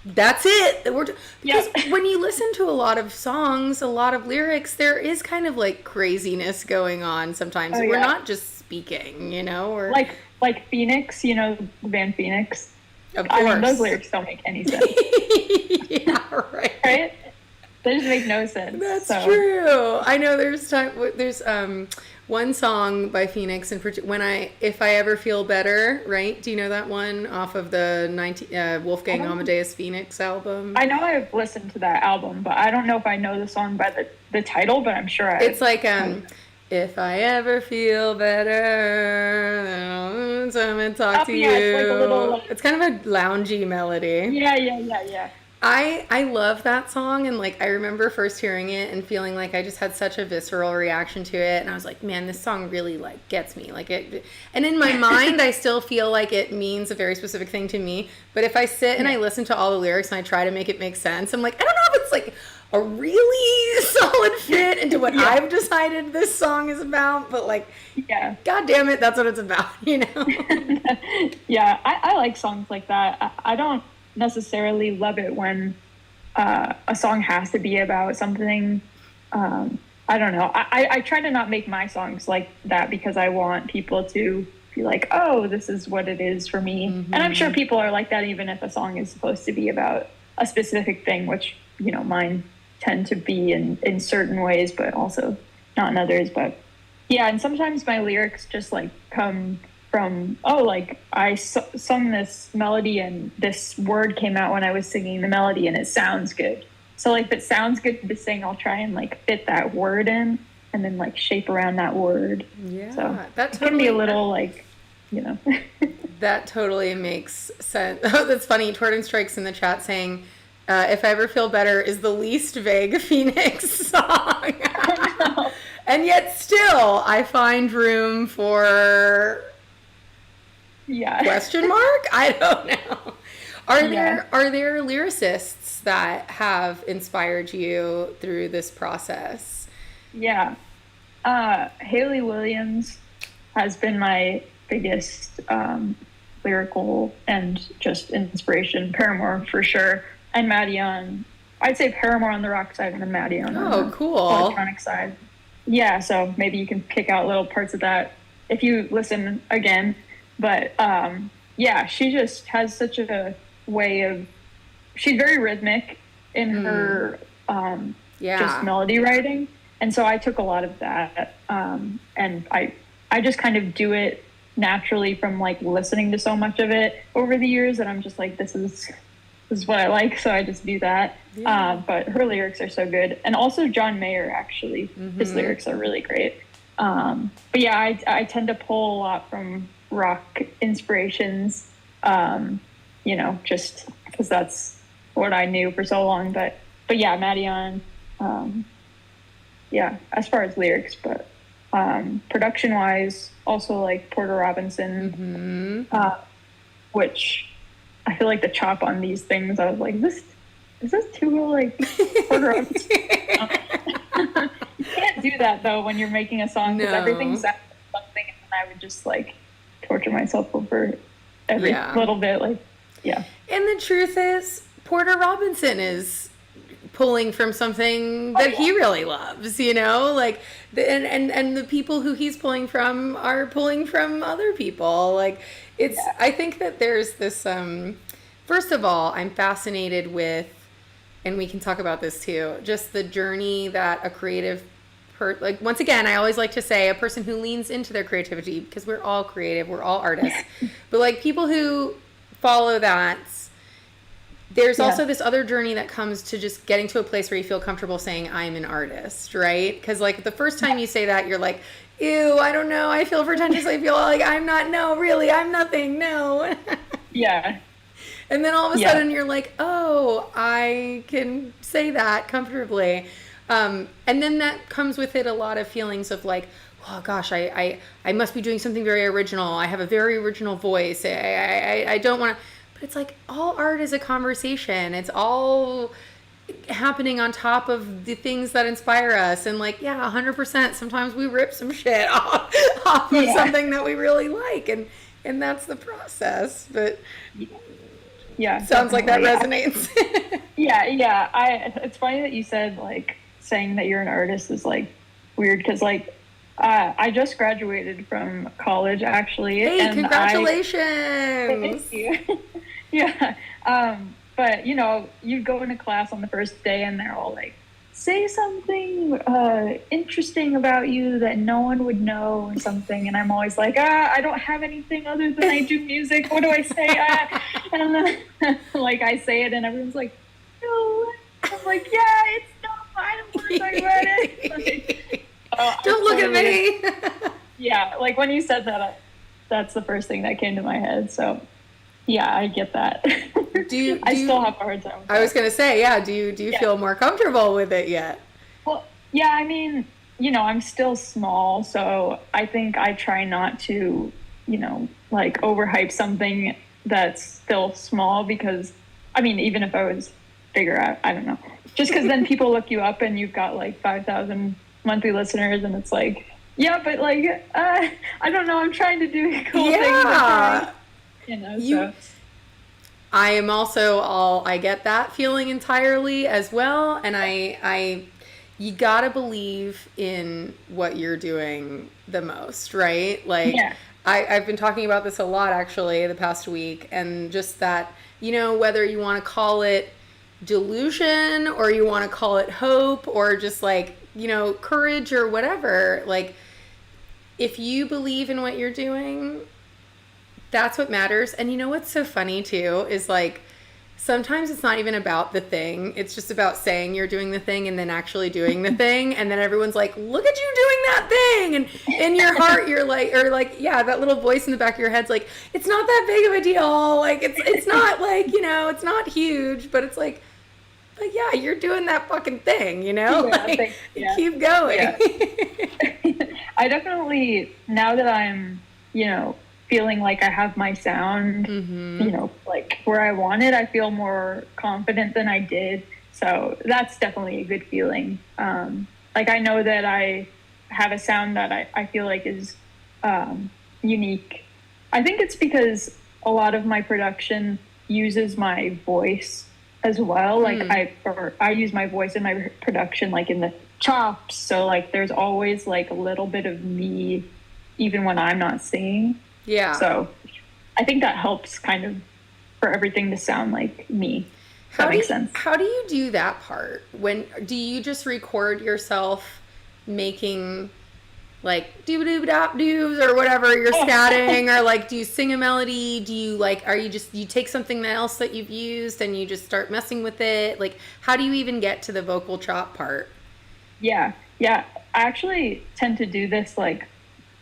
that's it. Because when you listen to a lot of songs, a lot of lyrics, there is kind of like craziness going on sometimes. We're not just speaking, or like Phoenix, the band Phoenix. Of course. I mean, those lyrics don't make any sense. Yeah, right. Right? They just make no sense. That's true. I know there's one song by Phoenix in If I Ever Feel Better, right? Do you know that one off of the Wolfgang Amadeus Phoenix album? I know I've listened to that album, but I don't know if I know the song by the title, but I'm sure It's like if I ever feel better, then I'll come and talk to you. It's like a little, it's kind of a loungy melody. Yeah. I love that song, and like I remember first hearing it and feeling like I just had such a visceral reaction to it, and I was like, man, this song really like gets me, like it. And in my mind, I still feel like it means a very specific thing to me. But if I sit and I listen to all the lyrics and I try to make it make sense, I'm like, I don't know if it's like a really solid fit into what I've decided this song is about, but like, God damn it, that's what it's about, Yeah, I like songs like that. I don't necessarily love it when a song has to be about something. I don't know. I try to not make my songs like that because I want people to be like, oh, this is what it is for me. And I'm sure people are like that even if a song is supposed to be about a specific thing, which, mine tend to be in certain ways, but also not in others. But yeah, and sometimes my lyrics just like come from, I sung this melody and this word came out when I was singing the melody and it sounds good. So like, if it sounds good to sing, I'll try and like fit that word in and then like shape around that word. Yeah, so that can be a little like, That totally makes sense. Oh, that's funny. Torten Strikes in the chat saying, If I Ever Feel Better is the least vague Phoenix song. No. And yet still, I find room for... Question mark? I don't know. Are there lyricists that have inspired you through this process? Yeah. Haley Williams has been my biggest lyrical and just inspiration. Paramore for sure. And Madeon. I'd say Paramore on the rock side and then Madeon on the electronic side. Yeah, so maybe you can pick out little parts of that if you listen again. But she just has such a way of, she's very rhythmic in her just melody writing. And so I took a lot of that. And I just kind of do it naturally from like listening to so much of it over the years that I'm just like, this is what I like. So I just do that. Yeah. But her lyrics are so good. And also John Mayer, actually, his lyrics are really great. But yeah, I tend to pull a lot from rock inspirations, just because that's what I knew for so long. But yeah, Madeon, as far as lyrics, but production wise, also like Porter Robinson, which I feel like the chop on these things, I was like, is this too like Porter Robinson? You can't do that though when you're making a song because everything sounds like something, and then I would just like torture myself over every little bit, And the truth is, Porter Robinson is pulling from something that he really loves, like and the people who he's pulling from are pulling from other people. Like I think that there's this first of all, I'm fascinated with, and we can talk about this too, just the journey that a creative like, once again, I always like to say a person who leans into their creativity, because we're all creative, we're all artists, but like people who follow that, there's also this other journey that comes to just getting to a place where you feel comfortable saying I'm an artist, right? Because like the first time you say that, you're like, ew, I don't know, I feel pretentious, I feel like I'm not, no, really, I'm nothing, no. Yeah. And then all of a sudden you're like, oh, I can say that comfortably. And then that comes with it a lot of feelings of like, oh gosh, I must be doing something very original. I have a very original voice. I don't want to, but it's like all art is a conversation. It's all happening on top of the things that inspire us. And like, 100%, sometimes we rip some shit off of something that we really like. And that's the process. But sounds like that resonates. It's funny that you said like saying that you're an artist is like weird, because like I just graduated from college actually. Hey, and congratulations! Thank you. But you go into class on the first day and they're all like, say something interesting about you that no one would know or something, and I'm always like, I don't have anything other than I do music. What do I say? And then like I say it and everyone's like, no. I'm like, it's not. I don't want to talk about it. Like, don't look at me. Like when you said that, that's the first thing that came to my head. So I get that. I still have a hard time with that. I was gonna say, do you feel more comfortable with it yet? Well, I mean, I'm still small, so I think I try not to, like overhype something that's still small, because I mean, even if I was bigger, I don't know. Just because then people look you up and you've got like 5,000 monthly listeners, and it's like, but like, I don't know, I'm trying to do cool things. So. I am also I get that feeling entirely as well. And you gotta believe in what you're doing the most, right? Like, I've been talking about this a lot actually the past week, and just that, whether you want to call it delusion or you want to call it hope or just like, courage or whatever, like if you believe in what you're doing, that's what matters. And what's so funny too is like sometimes it's not even about the thing, it's just about saying you're doing the thing and then actually doing the thing, and then everyone's like, look at you doing that thing, and in your heart you're like, or like, that little voice in the back of your head's like, it's not that big of a deal, like it's not like, it's not huge, but it's like you're doing that fucking thing, keep going. I definitely, now that I'm feeling like I have my sound, like where I want it, I feel more confident than I did. So that's definitely a good feeling. Like I know that I have a sound that I feel like is unique. I think it's because a lot of my production uses my voice as well. Like I use my voice in my production, like in the chops. So like there's always like a little bit of me, even when I'm not singing. Yeah. So I think that helps kind of for everything to sound like me. That makes sense. How do you do that part? Do you just record yourself making like doo-doo-dop-doos or whatever you're scatting, or like do you sing a melody? Do you like, you take something else that you've used and you just start messing with it? Like how do you even get to the vocal chop part? Yeah. I actually tend to do this like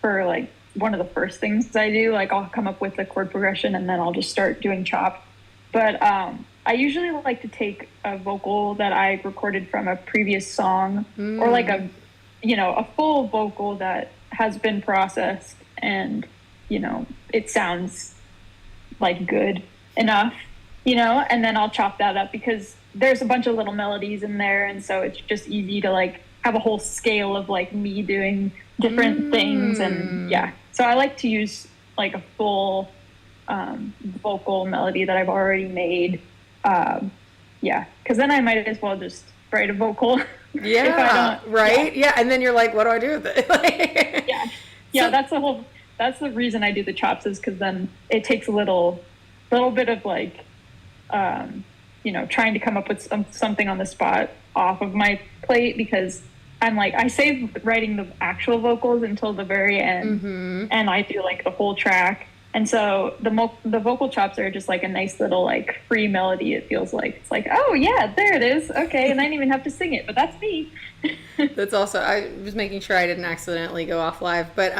for like one of the first things I do. Like I'll come up with the chord progression and then I'll just start doing chop. But I usually like to take a vocal that I recorded from a previous song, or like a full vocal that has been processed and, it sounds like good enough, and then I'll chop that up because there's a bunch of little melodies in there. And so it's just easy to like have a whole scale of like me doing different things. And so I like to use like a full vocal melody that I've already made. Because then I might as well just write a vocal. Yeah, if I don't, right? Yeah, and then you're like, what do I do with it? yeah, yeah. So, That's the reason I do the chops, is because then it takes a little bit of like, trying to come up with something on the spot off of my plate, because I'm like, I save writing the actual vocals until the very end, and I do like the whole track. And so the vocal chops are just like a nice little like free melody. It feels like it's like, oh yeah, there it is. Okay, and I didn't even have to sing it, but that's me. that's also, I was making sure I didn't accidentally go off live. But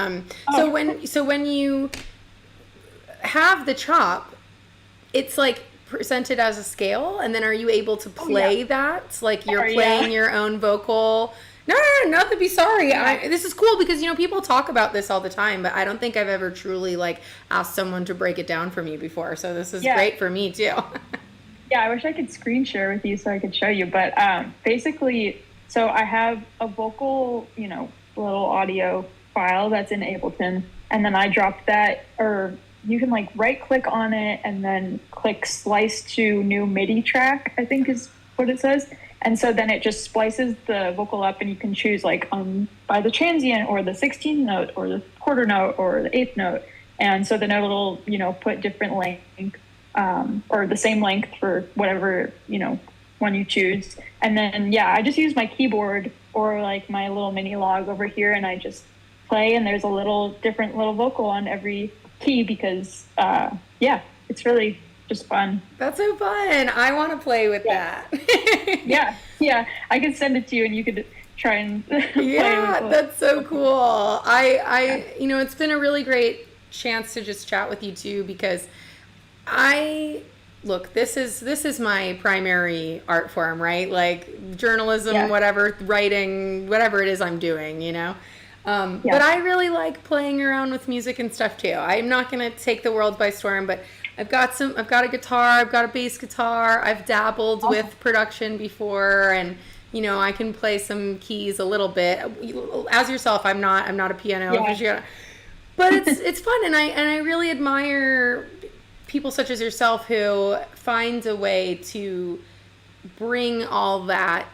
so when you have the chop, it's like presented as a scale, and then are you able to play that? Like you're playing your own vocal. No, not to be sorry. This is cool because, people talk about this all the time, but I don't think I've ever truly like asked someone to break it down for me before. So this is great for me too. Yeah, I wish I could screen share with you so I could show you. But basically, so I have a vocal, little audio file that's in Ableton, and then I dropped that, or you can like right click on it and then click slice to new MIDI track, I think is what it says. And so then it just splices the vocal up, and you can choose like by the transient or the 16th note or the quarter note or the 8th note. And so then it'll, put different length or the same length for whatever, one you choose. And then, I just use my keyboard or like my little mini log over here, and I just play, and there's a different little vocal on every key because, it's really just fun. That's so fun. I want to play with that. yeah. I could send it to you, and you could try and play with it. That's so cool. It's been a really great chance to just chat with you too, because this is my primary art form, right? Like journalism, whatever, writing, whatever it is I'm doing, But I really like playing around with music and stuff too. I'm not going to take the world by storm, but I've got a guitar, I've got a bass guitar, I've dabbled with production before, and I can play some keys a little bit. As yourself, I'm not a piano aficionado. But it's fun, and I really admire people such as yourself who find a way to bring all that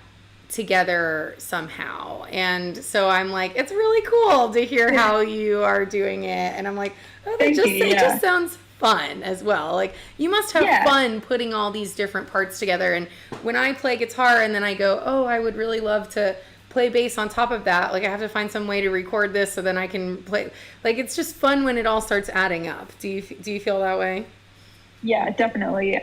together somehow. And so I'm like, it's really cool to hear how you are doing it, and I'm like, it just sounds fun as well. Like you must have fun putting all these different parts together. And when I play guitar and then I go, oh, I would really love to play bass on top of that, like I have to find some way to record this so then I can play. Like it's just fun when it all starts adding up. Do you feel that way? Yeah, definitely.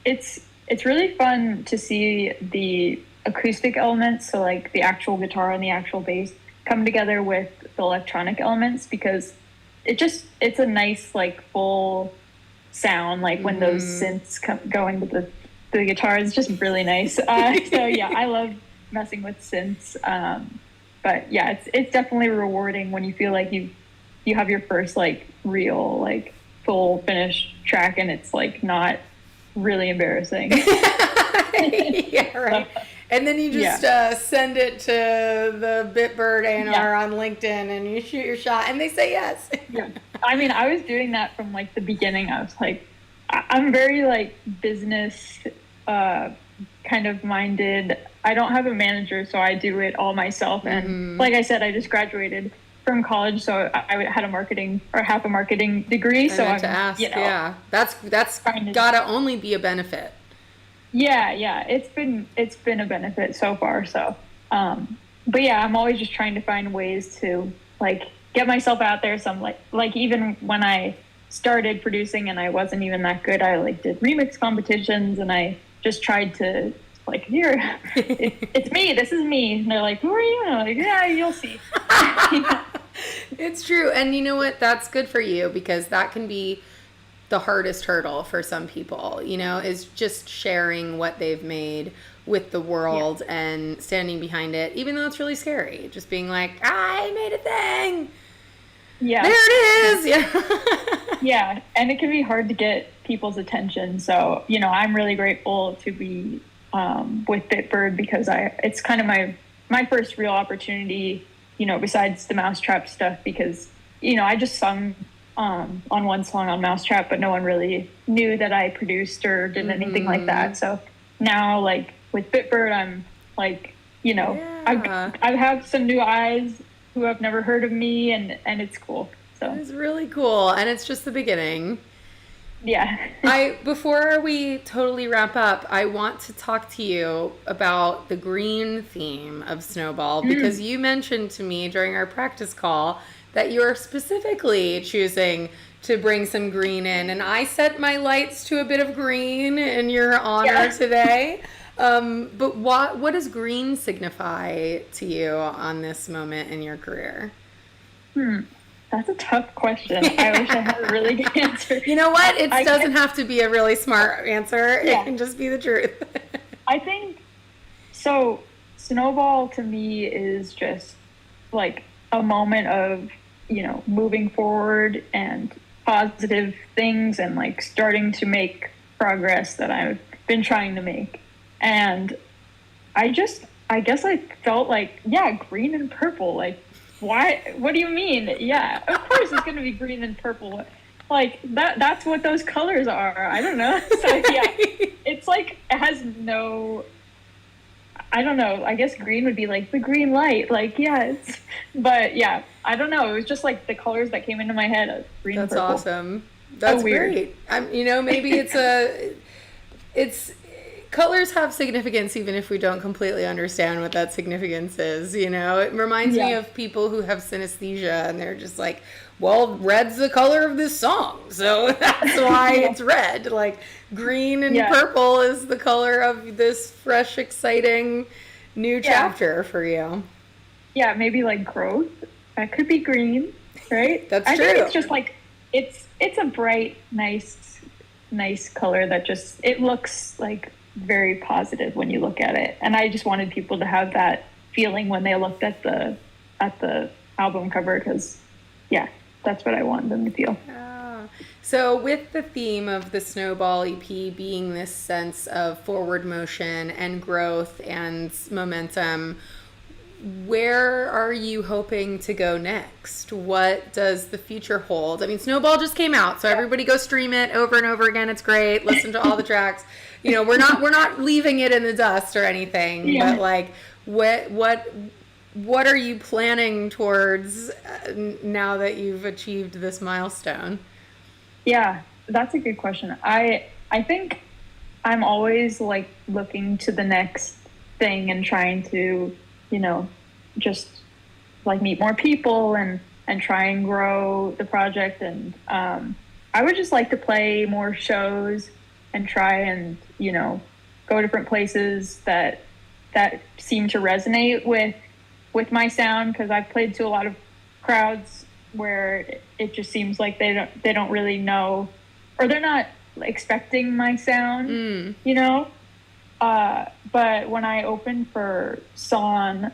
It's really fun to see the acoustic elements, so like the actual guitar and the actual bass come together with the electronic elements, because it's a nice like full sound, like when those synths go into the guitar. It's just really nice. So I love messing with synths, but it's definitely rewarding when you feel like you have your first like real like full finished track, and it's like not really embarrassing. Yeah, right. And then you just send it to the Bitbird A&R on LinkedIn, and you shoot your shot, and they say yes. Yeah. I mean, I was doing that from like the beginning. I was like, I'm very like business kind of minded. I don't have a manager, so I do it all myself. And like I said, I just graduated from college, so I had a marketing or half a marketing degree. So I'm, to ask, that's gotta only be a benefit. Yeah, it's been a benefit so far. So, but I'm always just trying to find ways to like get myself out there. Some like even when I started producing and I wasn't even that good, I like did remix competitions, and I just tried to like, it's me. This is me. And they're like, who are you? And I'm like, yeah, you'll see. It's true, and you know what? That's good for you, because that can be the hardest hurdle for some people, is just sharing what they've made with the world and standing behind it, even though it's really scary. Just being like, I made a thing. Yeah. There it is. Yeah. Yeah. And it can be hard to get people's attention. So, I'm really grateful to be with Bitbird, because it's kind of my first real opportunity, besides the Mousetrap stuff, because, I just sung on one song on Mousetrap, but no one really knew that I produced or did anything like that. So now, like, with Bitbird, I'm like, Yeah. I have some new eyes who have never heard of me, and it's cool. So It's really cool, and it's just the beginning. yeah. Before we totally wrap up, I want to talk to you about the green theme of Snowball because Mm, you mentioned to me during our practice call that you're specifically choosing to bring some green in, and I set my lights to a bit of green in your honor yeah. today. But what does green signify to you on this moment in your career? Hmm. That's a tough question. I wish I had a really good answer. You know what? It I doesn't guess, have to be a really smart answer. It yeah. can just be the truth. I think so. Snowball to me is just like a moment of, moving forward and positive things and like starting to make progress that I've been trying to make. And I guess I felt like, yeah, green and purple. Like, why? What do you mean? Yeah, of course it's going to be green and purple. Like that's what those colors are. I don't know. So yeah, it's like it has no, I don't know. I guess green would be like the green light. Like, yeah, but yeah, I don't know. It was just like the colors that came into my head of green and That's purple. awesome. So That's weird. great. Maybe it's colors have significance even if we don't completely understand what that significance is. It reminds me Yeah. of people who have synesthesia and they're just like, well, red's the color of this song, so that's why Yeah. it's red. Like green and Yeah. purple is the color of this fresh, exciting new Yeah. chapter for you. Yeah. Maybe like growth. That could be green, right? That's I think true. it's just like it's a bright, nice color that just it looks like very positive when you look at it. And I just wanted people to have that feeling when they looked at the album cover because yeah, that's what I wanted them to feel. Ah. So, with the theme of the Snowball EP being this sense of forward motion and growth and momentum, where are you hoping to go next? What does the future hold? I mean, Snowball just came out, so everybody go stream it over and over again. It's great. Listen to all the tracks. We're not leaving it in the dust or anything, but Yeah. like what are you planning towards now that you've achieved this milestone? Yeah, that's a good question. I think I'm always like looking to the next thing and trying to, you know, just like meet more people and try and grow the project. And I would just like to play more shows and try and, go different places that seem to resonate with my sound because I've played to a lot of crowds where it just seems like they don't really know or they're not expecting my sound, but when I opened for Son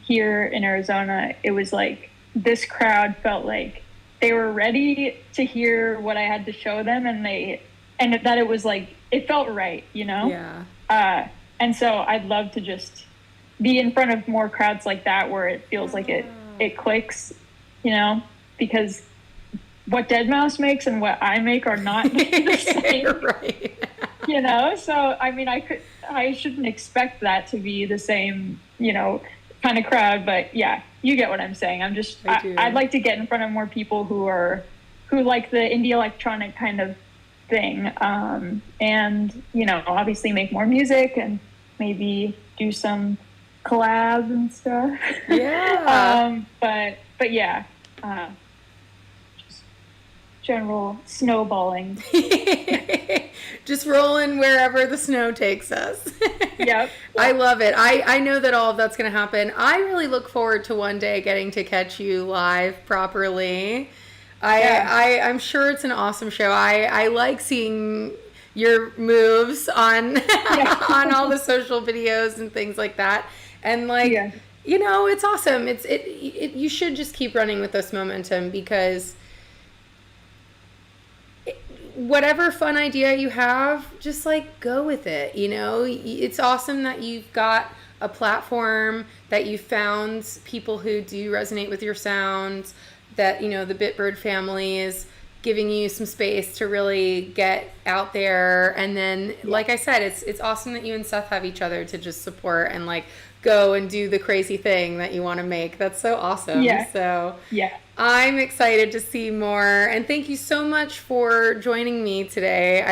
here in Arizona, it was like this crowd felt like they were ready to hear what I had to show them, and that it was like it felt right, Yeah. And so I'd love to just be in front of more crowds like that where it feels like it clicks, because what Dead Mouse makes and what I make are not the same. Right. So I mean I shouldn't expect that to be the same, kind of crowd, but yeah, you get what I'm saying. I'd like to get in front of more people who like the indie electronic kind of thing. And obviously make more music and maybe do some collabs and stuff. Yeah. But yeah, just general snowballing. Just rolling wherever the snow takes us. Yep. I love it. I know that all of that's going to happen. I really look forward to one day getting to catch you live properly. I'm sure it's an awesome show. I like seeing your moves on on all the social videos and things like that. And like, Yeah. it's awesome. You should just keep running with this momentum because whatever fun idea you have, just like go with it. It's awesome that you've got a platform, that you found people who do resonate with your sound, that the Bitbird family is giving you some space to really get out there. And then, like I said, it's awesome that you and Seth have each other to just support and like go and do the crazy thing that you want to make. That's so awesome. So I'm excited to see more. And thank you so much for joining me today.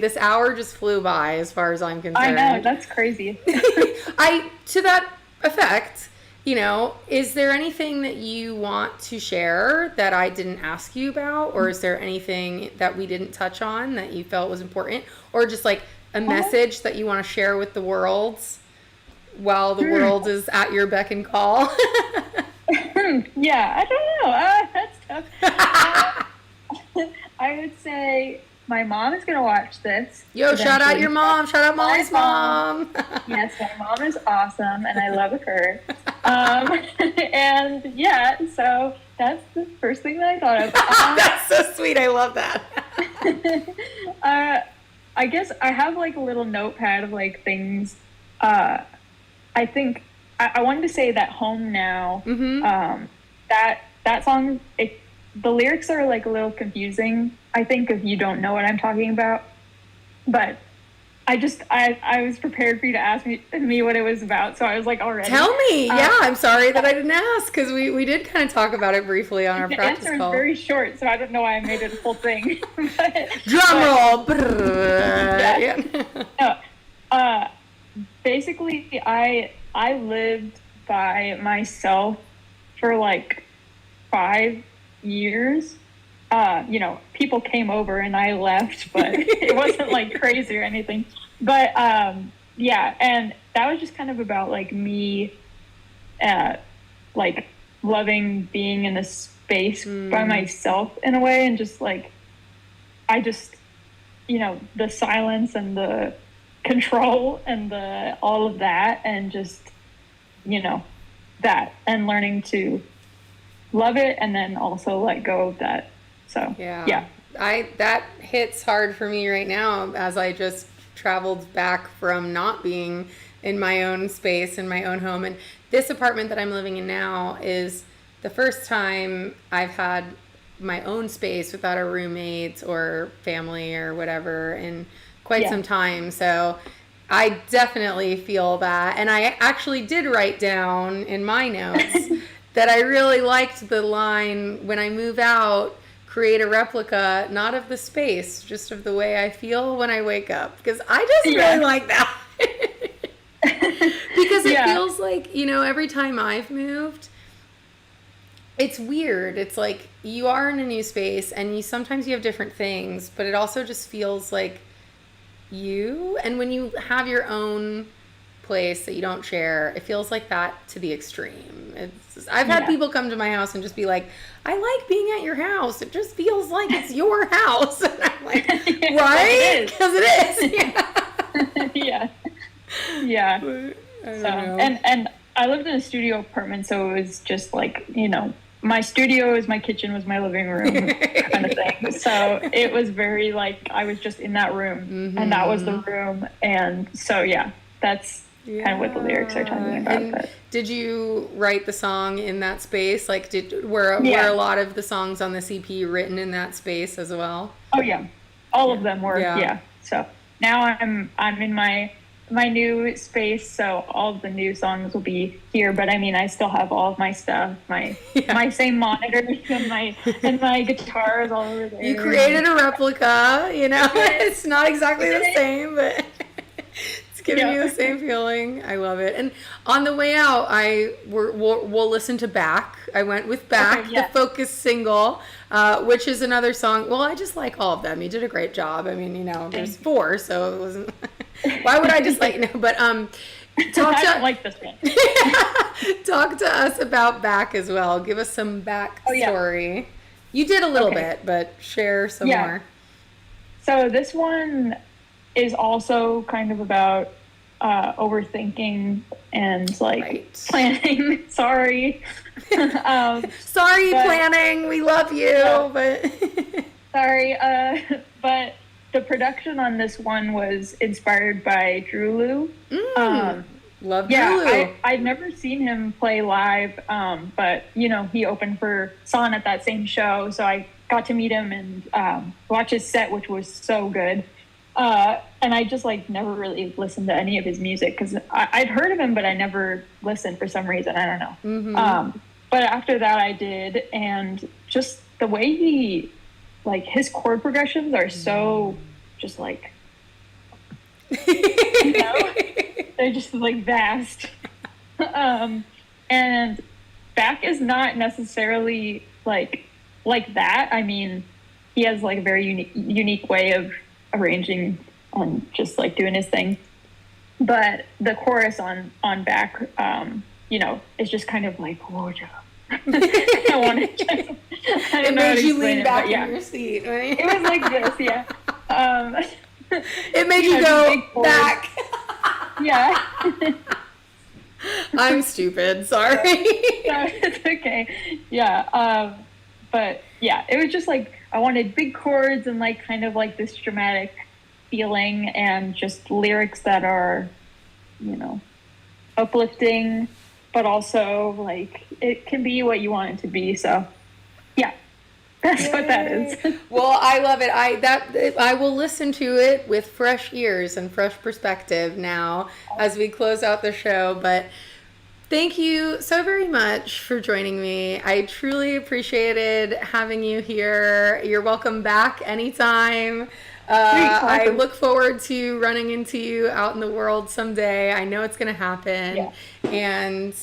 This hour just flew by as far as I'm concerned. I know, that's crazy. To that effect, is there anything that you want to share that I didn't ask you about? Or is there anything that we didn't touch on that you felt was important? Or just like a message that you want to share with the world while the world is at your beck and call? Yeah, I don't know. That's tough. I would say my mom is going to watch this. Yo, shout out your mom. Shout out Molly's mom. Yes, my mom is awesome, and I love her. And yeah, so that's the first thing that I thought of. That's so sweet. I love that. I guess I have like a little notepad of like things. I think I wanted to say that Home Now, that song, the lyrics are like a little confusing, I think, if you don't know what I'm talking about. But I was prepared for you to ask me what it was about, so I was like, already. Tell me. I'm sorry that I didn't ask, because we did kind of talk about it briefly on our practice call. The answer is very short, so I don't know why I made it a full thing. Drum roll. Basically, I lived by myself for like 5 years. People came over and I left, but it wasn't like crazy or anything. But and that was just kind of about like me, like loving being in a space by myself in a way, and just like, I just, the silence and the control and the all of that, and just that, and learning to love it and then also let go of that. So that hits hard for me right now, as I just traveled back from not being in my own space, in my own home. And this apartment that I'm living in now is the first time I've had my own space without a roommate or family or whatever in quite some time. So I definitely feel that. And I actually did write down in my notes that I really liked the line, when I move out, create a replica, not of the space, just of the way I feel when I wake up. Because I just really like that. Because it feels like, every time I've moved, it's weird. It's like you are in a new space and sometimes you have different things, but it also just feels like you. And when you have your own place that you don't share, it feels like that to the extreme. I've had people come to my house and just be like, I like being at your house. It just feels like it's your house. And I'm like, right? Because it is. Yeah. And I lived in a studio apartment, so it was just like, my studio was my kitchen, was my living room kind of thing. So it was very like, I was just in that room and that was the room. And so, that's kind of what the lyrics are talking about. And did you write the song in that space? Like, were a lot of the songs on this EP written in that space as well? Oh yeah, all of them were. Yeah. So now I'm in my new space, so all of the new songs will be here. But I mean, I still have all of my stuff, my same monitors and my guitars all over there. You created a replica. It's not exactly the same, but giving you the same feeling. I love it. And on the way out, we'll listen to Back. I went with Back, the Focus single, which is another song. Well, I just like all of them. You did a great job. I mean, there's 4, so it wasn't. Why would I just but I don't like this one. Talk to us about Back as well. Give us some back story. You did a little bit, but share some more. So this one is also kind of about overthinking and like planning. Sorry. Planning. We love you, but sorry. But the production on this one was inspired by Drew Lou. Love Drew Lou. I'd never seen him play live, but he opened for Son at that same show, so I got to meet him and watch his set, which was so good. And I just like never really listened to any of his music because I'd heard of him, but I never listened for some reason. I don't know. Mm-hmm. But after that, I did, and just the way he, like, his chord progressions are so just like, you know, they're just like vast. And Bach is not necessarily like that. I mean, he has like a very unique way of arranging and just like doing his thing. But the chorus on Bach, you know, is just kind of like, whoa, I want to just, I It made you lean back yeah. in your seat, right? It was like this, yeah. It made you go back. Yeah. I'm stupid. Sorry. No, it's okay. Yeah. But yeah, it was just like I wanted big chords and like kind of like this dramatic feeling and just lyrics that are, you know, uplifting, but also like it can be what you want it to be. So yeah, that's what that is. Well, I love it. I will listen to it with fresh ears and fresh perspective now as we close out the show. But thank you so very much for joining me. I truly appreciated having you here. You're welcome back anytime. I look forward to running into you out in the world someday. I know it's going to happen. Yeah. And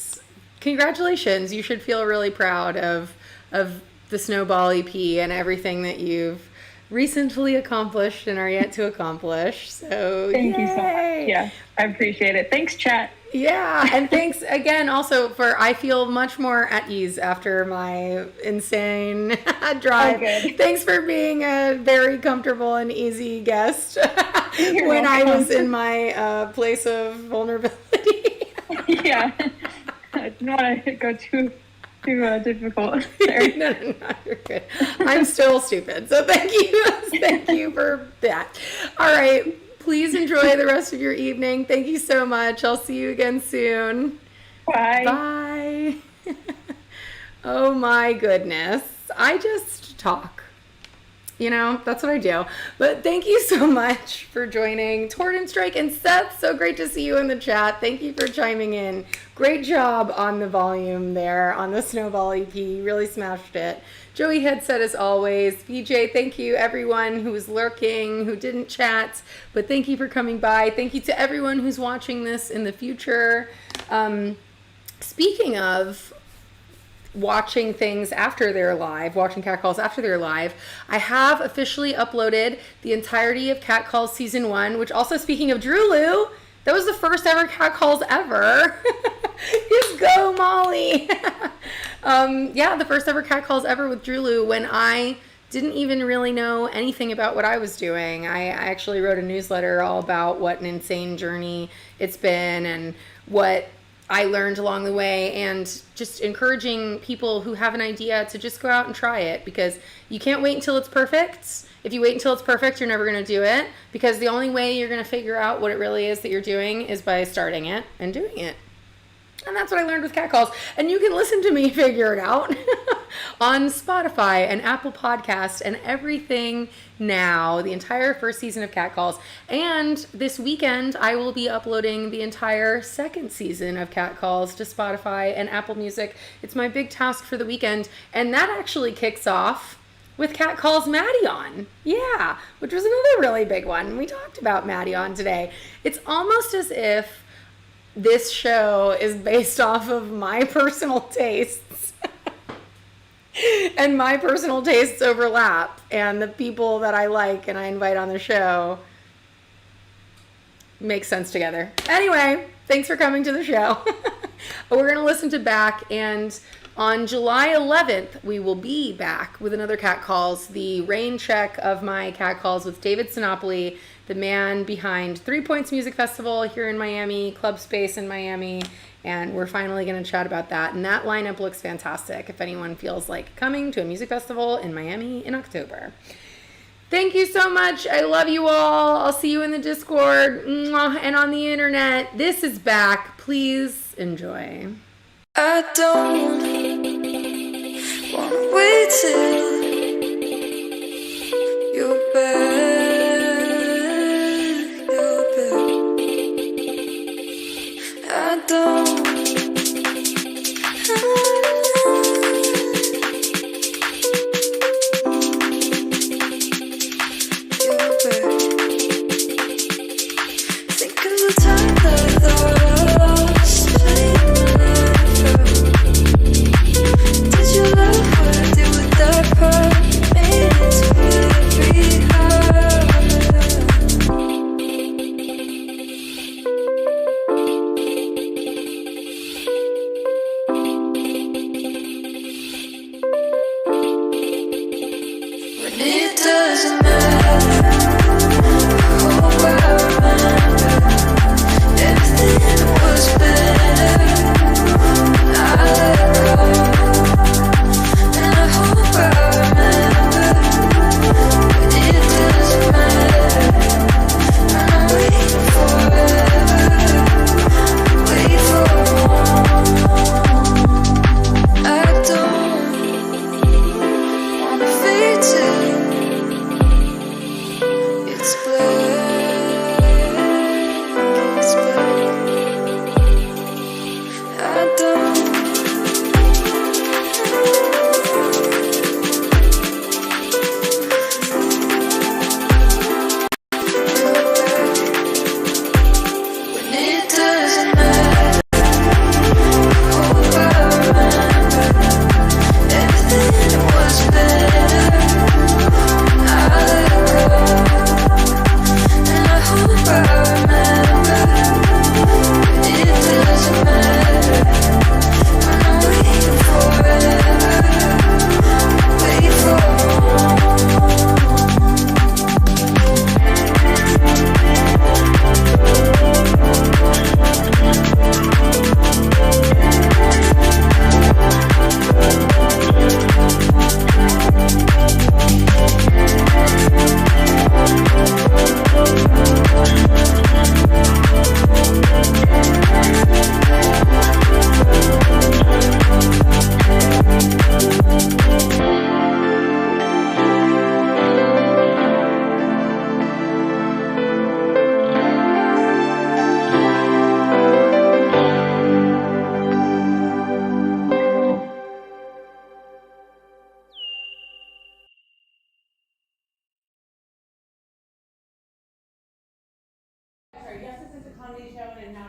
congratulations. You should feel really proud of the Snowball EP and everything that you've recently accomplished and are yet to accomplish. So thank you so much. Yeah, I appreciate it. Thanks, chat. Yeah, and thanks again also for, I feel much more at ease after my insane drive. Oh, thanks for being a very comfortable and easy guest when I was in my place of vulnerability. Yeah, I didn't want to go too difficult there. No, you're good. I'm still stupid, so thank you. Thank you for that. All right. Please enjoy the rest of your evening. Thank you so much. I'll see you again soon. Bye. Bye. Oh my goodness. I just talk. You know, that's what I do. But thank you so much for joining. Torden Strike and Seth, so great to see you in the chat. Thank you for chiming in. Great job on the volume there on the Snowball EP. Really smashed it. Joey Headset as always. BJ, thank you everyone who was lurking, who didn't chat, but thank you for coming by. Thank you to everyone who's watching this in the future. Speaking of watching things after they're live, watching Cat Calls after they're live, I have officially uploaded the entirety of Cat Calls Season 1, which also, speaking of Drew Lou, that was the first ever Cat Calls ever. Just go, Molly. Yeah, the first ever Cat Calls ever with Drew Lou when I didn't even really know anything about what I was doing. I actually wrote a newsletter all about what an insane journey it's been and what I learned along the way, and just encouraging people who have an idea to just go out and try it, because you can't wait until it's perfect. If you wait until it's perfect, you're never going to do it, because the only way you're going to figure out what it really is that you're doing is by starting it and doing it. And that's what I learned with Cat Calls. And you can listen to me figure it out on Spotify and Apple Podcasts and everything now, the entire first season of Cat Calls. And this weekend, I will be uploading the entire second season of Cat Calls to Spotify and Apple Music. It's my big task for the weekend. And that actually kicks off with Cat Calls Maddie on. Yeah, which was another really big one. We talked about Maddie on today. It's almost as if this show is based off of my personal tastes and my personal tastes overlap, and the people that I like and I invite on the show make sense together. Anyway, thanks for coming to the show. We're going to listen to Back, and on July 11th, we will be back with another Cat Calls, the rain check of my Cat Calls with David Sinopoli, the man behind 3 Points Music Festival here in Miami, Club Space in Miami, and we're finally going to chat about that. And that lineup looks fantastic if anyone feels like coming to a music festival in Miami in October. Thank you so much. I love you all. I'll see you in the Discord and on the internet. This is Back. Please enjoy. I don't want to wait till